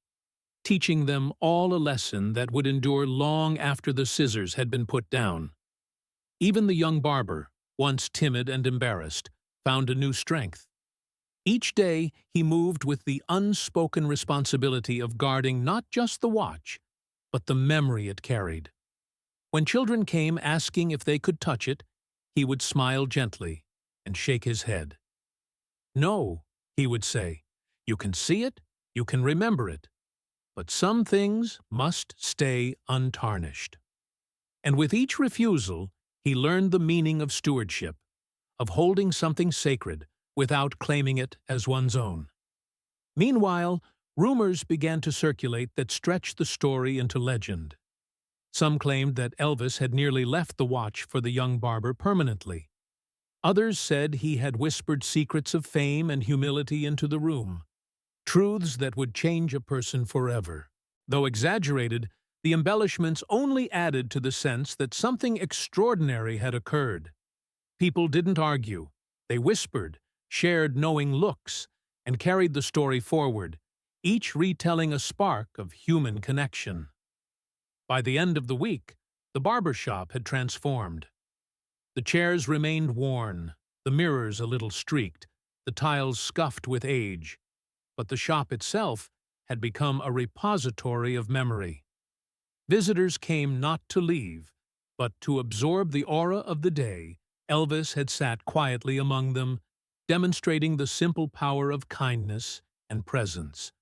teaching them all a lesson that would endure long after the scissors had been put down. Even the young barber, once timid and embarrassed, found a new strength. Each day he moved with the unspoken responsibility of guarding not just the watch, but the memory it carried. When children came asking if they could touch it, he would smile gently and shake his head. "No," he would say, "you can see it, you can remember it, but some things must stay untarnished." And with each refusal, he learned the meaning of stewardship, of holding something sacred without claiming it as one's own. Meanwhile, rumors began to circulate that stretched the story into legend. Some claimed that Elvis had nearly left the watch for the young barber permanently. Others said he had whispered secrets of fame and humility into the room, truths that would change a person forever. Though exaggerated, the embellishments only added to the sense that something extraordinary had occurred. People didn't argue. They whispered, shared knowing looks, and carried the story forward, each retelling a spark of human connection. By the end of the week, the barber shop had transformed. The chairs remained worn, the mirrors a little streaked, the tiles scuffed with age, but the shop itself had become a repository of memory. Visitors came not to leave, but to absorb the aura of the day. Elvis had sat quietly among them, demonstrating the simple power of kindness and presence.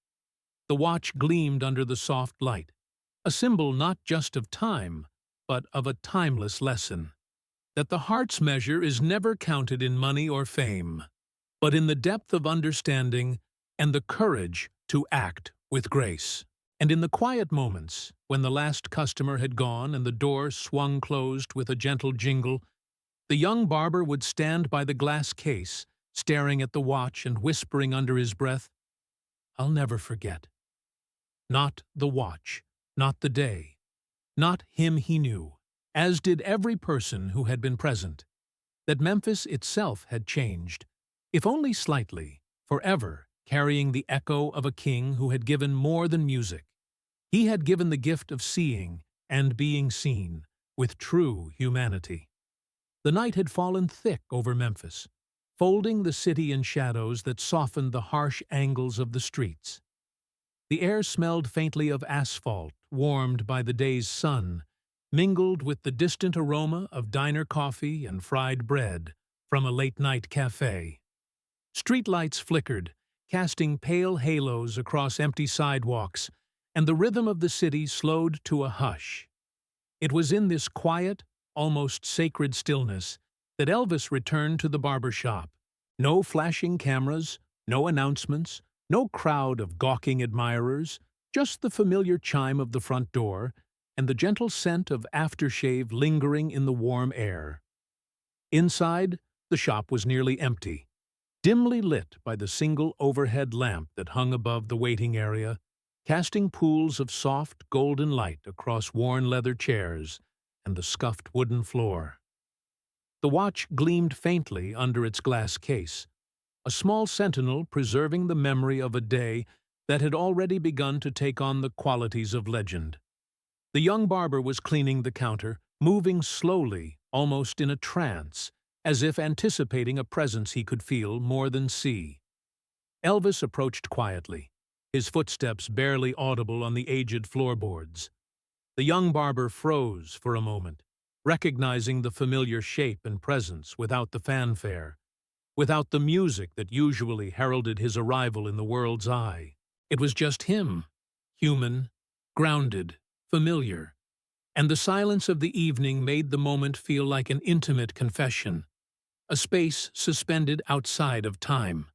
The watch gleamed under the soft light, a symbol not just of time, but of a timeless lesson, that the heart's measure is never counted in money or fame, but in the depth of understanding and the courage to act with grace. And in the quiet moments, when the last customer had gone and the door swung closed with a gentle jingle, the young barber would stand by the glass case, staring at the watch and whispering under his breath, "I'll never forget." Not the watch, not the day, not him he knew, as did every person who had been present. That Memphis itself had changed, if only slightly, forever carrying the echo of a king who had given more than music. He had given the gift of seeing and being seen with true humanity. The night had fallen thick over Memphis, folding the city in shadows that softened the harsh angles of the streets. The air smelled faintly of asphalt, warmed by the day's sun, mingled with the distant aroma of diner coffee and fried bread from a late-night cafe. Streetlights flickered, casting pale halos across empty sidewalks, and the rhythm of the city slowed to a hush. It was in this quiet, almost sacred stillness that Elvis returned to the barber shop. No flashing cameras, no announcements, no crowd of gawking admirers, just the familiar chime of the front door and the gentle scent of aftershave lingering in the warm air. Inside, the shop was nearly empty, dimly lit by the single overhead lamp that hung above the waiting area, casting pools of soft, golden light across worn leather chairs and the scuffed wooden floor. The watch gleamed faintly under its glass case, a small sentinel preserving the memory of a day that had already begun to take on the qualities of legend. The young barber was cleaning the counter, moving slowly, almost in a trance, as if anticipating a presence he could feel more than see. Elvis approached quietly, his footsteps barely audible on the aged floorboards. The young barber froze for a moment, recognizing the familiar shape and presence without the fanfare, without the music that usually heralded his arrival in the world's eye. It was just him, human, grounded, familiar, and the silence of the evening made the moment feel like an intimate confession, a space suspended outside of time.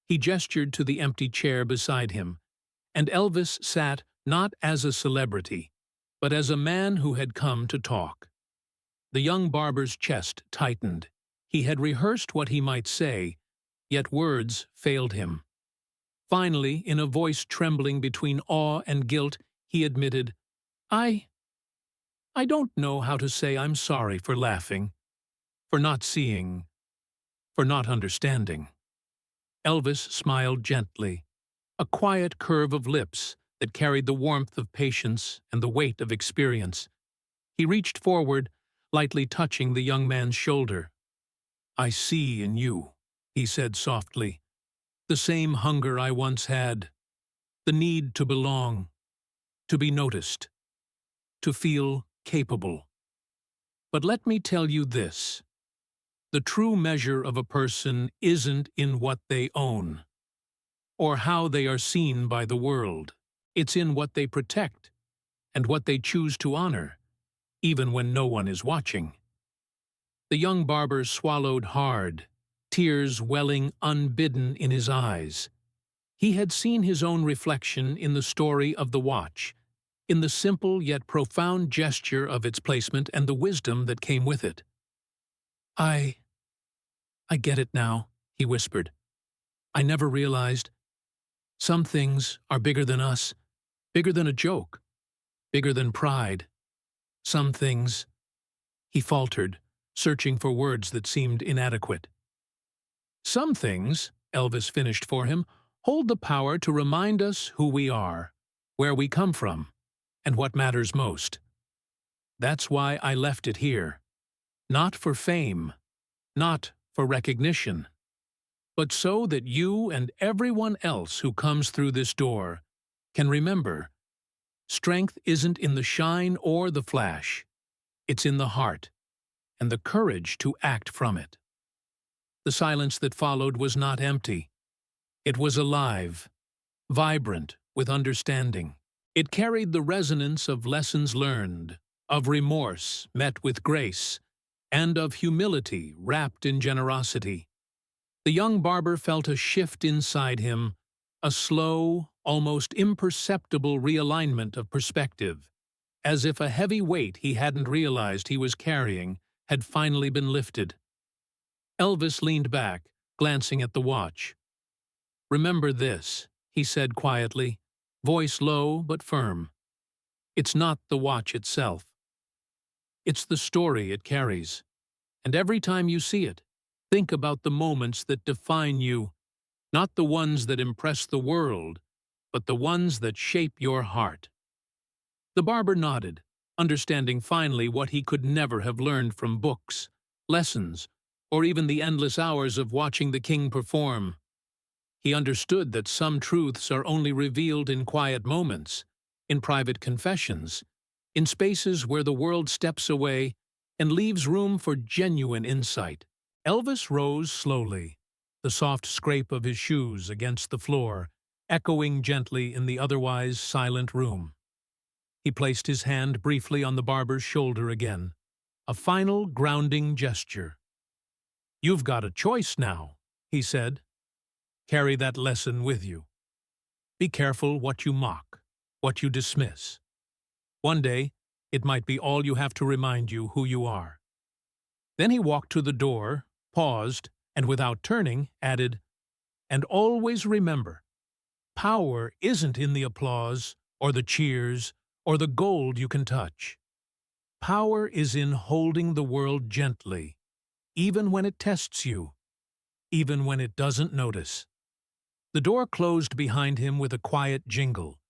He gestured to the empty chair beside him, and Elvis sat not as a celebrity, but as a man who had come to talk. The young barber's chest tightened. He had rehearsed what he might say, yet words failed him. Finally, in a voice trembling between awe and guilt, he admitted, I don't know how to say I'm sorry for laughing, for not seeing, for not understanding." Elvis smiled gently, a quiet curve of lips that carried the warmth of patience and the weight of experience. He reached forward, lightly touching the young man's shoulder. "I see in you," he said softly, "the same hunger I once had, the need to belong, to be noticed, to feel capable. But let me tell you this. The true measure of a person isn't in what they own, or how they are seen by the world. It's in what they protect, and what they choose to honor, even when no one is watching." The young barber swallowed hard, tears welling unbidden in his eyes. He had seen his own reflection in the story of the watch, in the simple yet profound gesture of its placement and the wisdom that came with it. I get it now," he whispered. "I never realized. Some things are bigger than us, bigger than a joke, bigger than pride. Some things—" He faltered, searching for words that seemed inadequate. "Some things," Elvis finished for him, "hold the power to remind us who we are, where we come from, and what matters most. That's why I left it here. Not for fame, not for recognition, but so that you and everyone else who comes through this door can remember, strength isn't in the shine or the flash. It's in the heart, and the courage to act from it." The silence that followed was not empty. It was alive, vibrant with understanding. It carried the resonance of lessons learned, of remorse met with grace, and of humility wrapped in generosity. The young barber felt a shift inside him, a slow, almost imperceptible realignment of perspective, as if a heavy weight he hadn't realized he was carrying had finally been lifted. Elvis leaned back, glancing at the watch. "Remember this," he said quietly, voice low but firm. "It's not the watch itself. It's the story it carries. And every time you see it, think about the moments that define you, not the ones that impress the world, but the ones that shape your heart." The barber nodded, understanding finally what he could never have learned from books, lessons, or even the endless hours of watching the king perform. He understood that some truths are only revealed in quiet moments, in private confessions, in spaces where the world steps away and leaves room for genuine insight. Elvis rose slowly, the soft scrape of his shoes against the floor echoing gently in the otherwise silent room. He placed his hand briefly on the barber's shoulder again, a final grounding gesture. "You've got a choice now," he said. "Carry that lesson with you. Be careful what you mock, what you dismiss. One day, it might be all you have to remind you who you are." Then he walked to the door, paused, and without turning, added, "And always remember, power isn't in the applause, or the cheers, or the gold you can touch. Power is in holding the world gently, even when it tests you, even when it doesn't notice." The door closed behind him with a quiet jingle,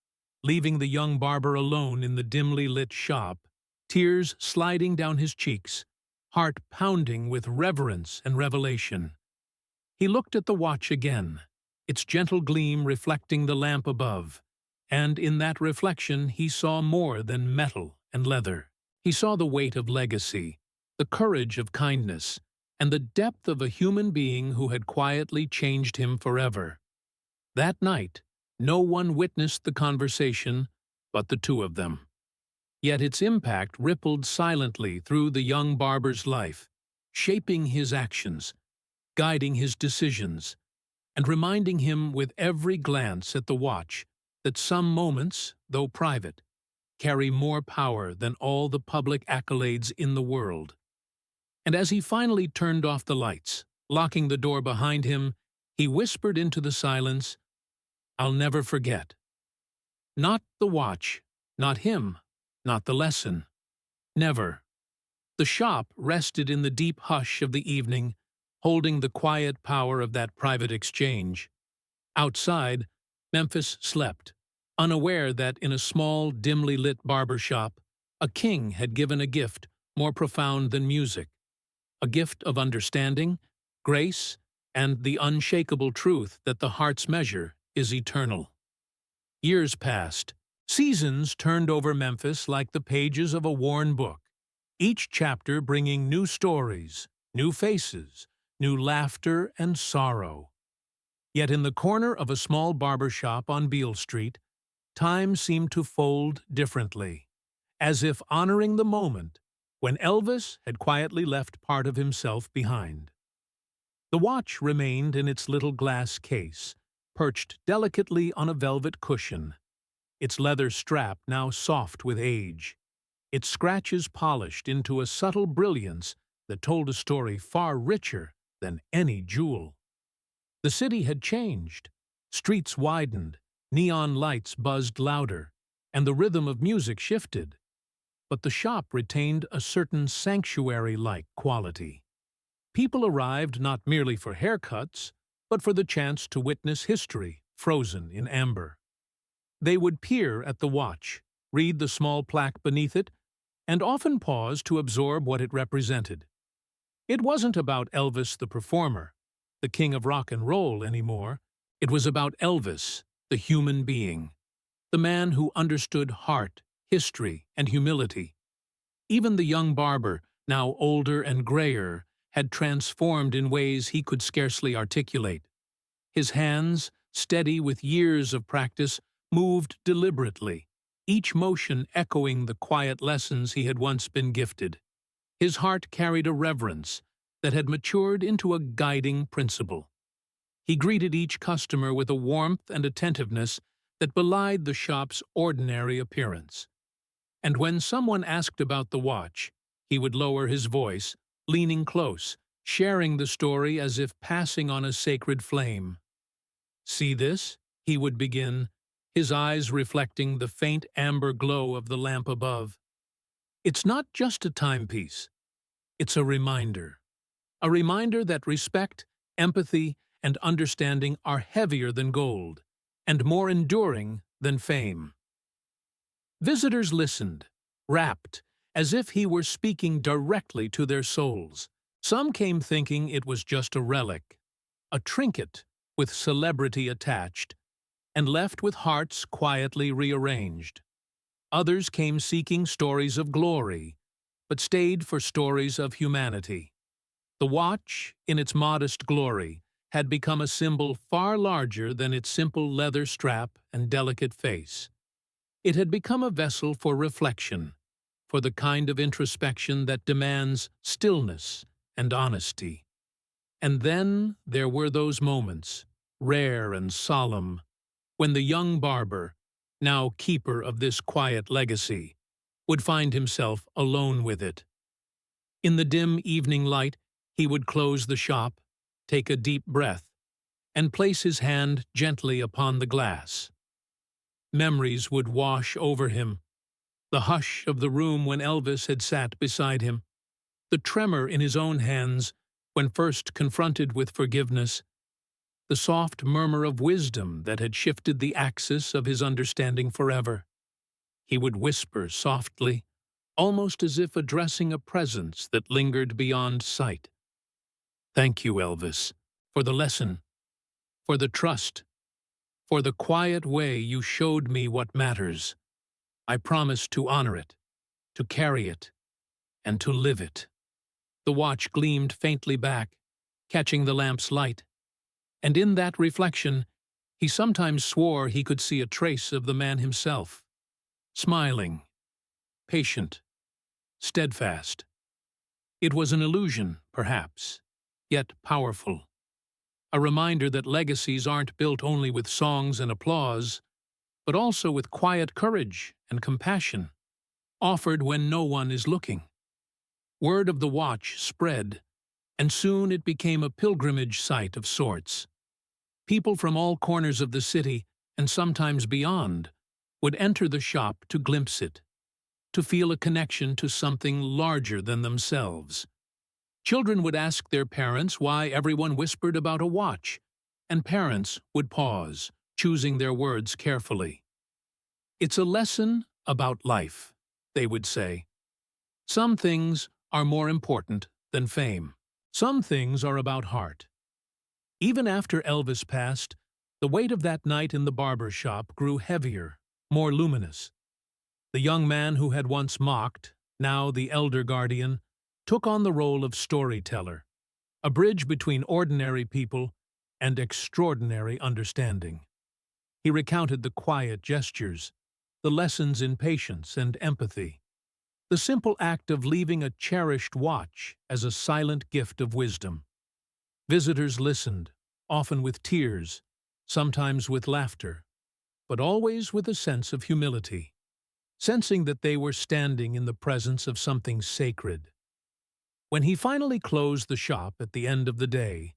leaving the young barber alone in the dimly lit shop, tears sliding down his cheeks, heart pounding with reverence and revelation. He looked at the watch again, its gentle gleam reflecting the lamp above, and in that reflection he saw more than metal and leather. He saw the weight of legacy, the courage of kindness, and the depth of a human being who had quietly changed him forever. That night, no one witnessed the conversation but the two of them. Yet its impact rippled silently through the young barber's life, shaping his actions, guiding his decisions, and reminding him with every glance at the watch that some moments, though private, carry more power than all the public accolades in the world. And as he finally turned off the lights, locking the door behind him, he whispered into the silence, "I'll never forget." Not the watch, not him, not the lesson. Never. The shop rested in the deep hush of the evening, holding the quiet power of that private exchange. Outside, Memphis slept, unaware that in a small, dimly lit barber shop, a king had given a gift more profound than music, a gift of understanding, grace, and the unshakable truth that the heart's measure is eternal. Years passed. Seasons turned over Memphis like the pages of a worn book, each chapter bringing new stories, new faces, new laughter and sorrow. Yet in the corner of a small barber shop on Beale Street, time seemed to fold differently, as if honoring the moment when Elvis had quietly left part of himself behind. The watch remained in its little glass case, perched delicately on a velvet cushion, its leather strap now soft with age, its scratches polished into a subtle brilliance that told a story far richer than any jewel. The city had changed. Streets widened, neon lights buzzed louder, and the rhythm of music shifted. But the shop retained a certain sanctuary-like quality. People arrived not merely for haircuts, but for the chance to witness history frozen in amber. They would peer at the watch, read the small plaque beneath it, and often pause to absorb what it represented. It wasn't about Elvis the performer, the king of rock and roll, anymore. It was about Elvis, the human being, the man who understood heart, history, and humility. Even the young barber, now older and grayer, had transformed in ways he could scarcely articulate. His hands, steady with years of practice, moved deliberately, each motion echoing the quiet lessons he had once been gifted. His heart carried a reverence that had matured into a guiding principle. He greeted each customer with a warmth and attentiveness that belied the shop's ordinary appearance. And when someone asked about the watch, he would lower his voice, leaning close, sharing the story as if passing on a sacred flame. "See this?" he would begin, his eyes reflecting the faint amber glow of the lamp above. "It's not just a timepiece. It's a reminder that respect, empathy, and understanding are heavier than gold, and more enduring than fame." Visitors listened, rapt, as if he were speaking directly to their souls. Some came thinking it was just a relic, a trinket with celebrity attached, and left with hearts quietly rearranged. Others came seeking stories of glory, but stayed for stories of humanity. The watch, in its modest glory, had become a symbol far larger than its simple leather strap and delicate face. It had become a vessel for reflection, for the kind of introspection that demands stillness and honesty. And then there were those moments, rare and solemn, when the young barber, now keeper of this quiet legacy, would find himself alone with it. In the dim evening light, he would close the shop, take a deep breath, and place his hand gently upon the glass. Memories would wash over him. The hush of the room when Elvis had sat beside him, the tremor in his own hands when first confronted with forgiveness, the soft murmur of wisdom that had shifted the axis of his understanding forever. He would whisper softly, almost as if addressing a presence that lingered beyond sight. Thank you, Elvis, for the lesson, for the trust, for the quiet way you showed me what matters. I promise to honor it, to carry it, and to live it. The watch gleamed faintly back, catching the lamp's light, and in that reflection, he sometimes swore he could see a trace of the man himself, smiling, patient, steadfast. It was an illusion, perhaps, yet powerful. A reminder that legacies aren't built only with songs and applause, but also with quiet courage and compassion, offered when no one is looking. Word of the watch spread, and soon it became a pilgrimage site of sorts. People from all corners of the city, and sometimes beyond, would enter the shop to glimpse it, to feel a connection to something larger than themselves. Children would ask their parents why everyone whispered about a watch, and parents would pause, choosing their words carefully. It's a lesson about life, they would say. Some things are more important than fame. Some things are about heart. Even after Elvis passed, the weight of that night in the barber shop grew heavier, more luminous. The young man who had once mocked, now the elder guardian, took on the role of storyteller, a bridge between ordinary people and extraordinary understanding. He recounted the quiet gestures, the lessons in patience and empathy, the simple act of leaving a cherished watch as a silent gift of wisdom. Visitors listened, often with tears, sometimes with laughter, but always with a sense of humility, sensing that they were standing in the presence of something sacred. When he finally closed the shop at the end of the day,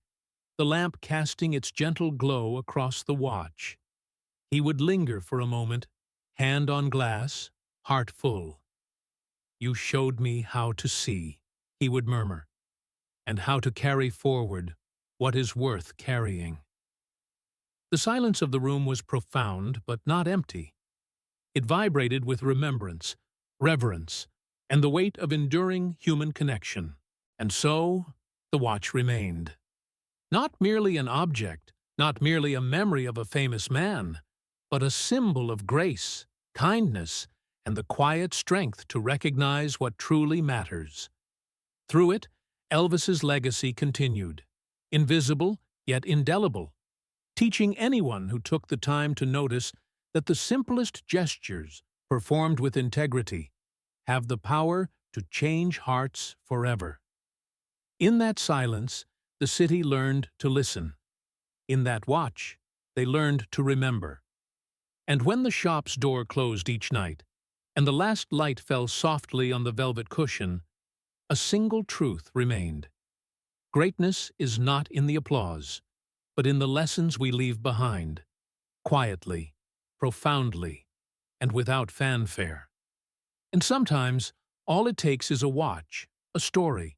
the lamp casting its gentle glow across the watch, he would linger for a moment, hand on glass, heart full. "You showed me how to see," he would murmur, "and how to carry forward what is worth carrying." The silence of the room was profound, but not empty. It vibrated with remembrance, reverence, and the weight of enduring human connection. And so, the watch remained. Not merely an object, not merely a memory of a famous man, but a symbol of grace, kindness, and the quiet strength to recognize what truly matters. Through it, Elvis's legacy continued, invisible yet indelible, teaching anyone who took the time to notice that the simplest gestures, performed with integrity, have the power to change hearts forever. In that silence, the city learned to listen. In that watch, they learned to remember. And when the shop's door closed each night, and the last light fell softly on the velvet cushion, a single truth remained. Greatness is not in the applause, but in the lessons we leave behind, quietly, profoundly, and without fanfare. And sometimes, all it takes is a watch, a story,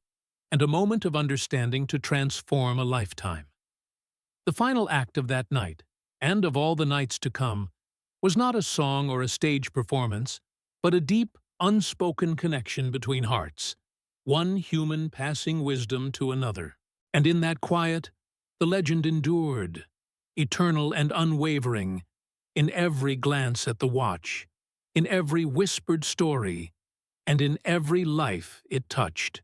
and a moment of understanding to transform a lifetime. The final act of that night, and of all the nights to come, was not a song or a stage performance, but a deep, unspoken connection between hearts, one human passing wisdom to another. And in that quiet, the legend endured, eternal and unwavering, in every glance at the watch, in every whispered story, and in every life it touched.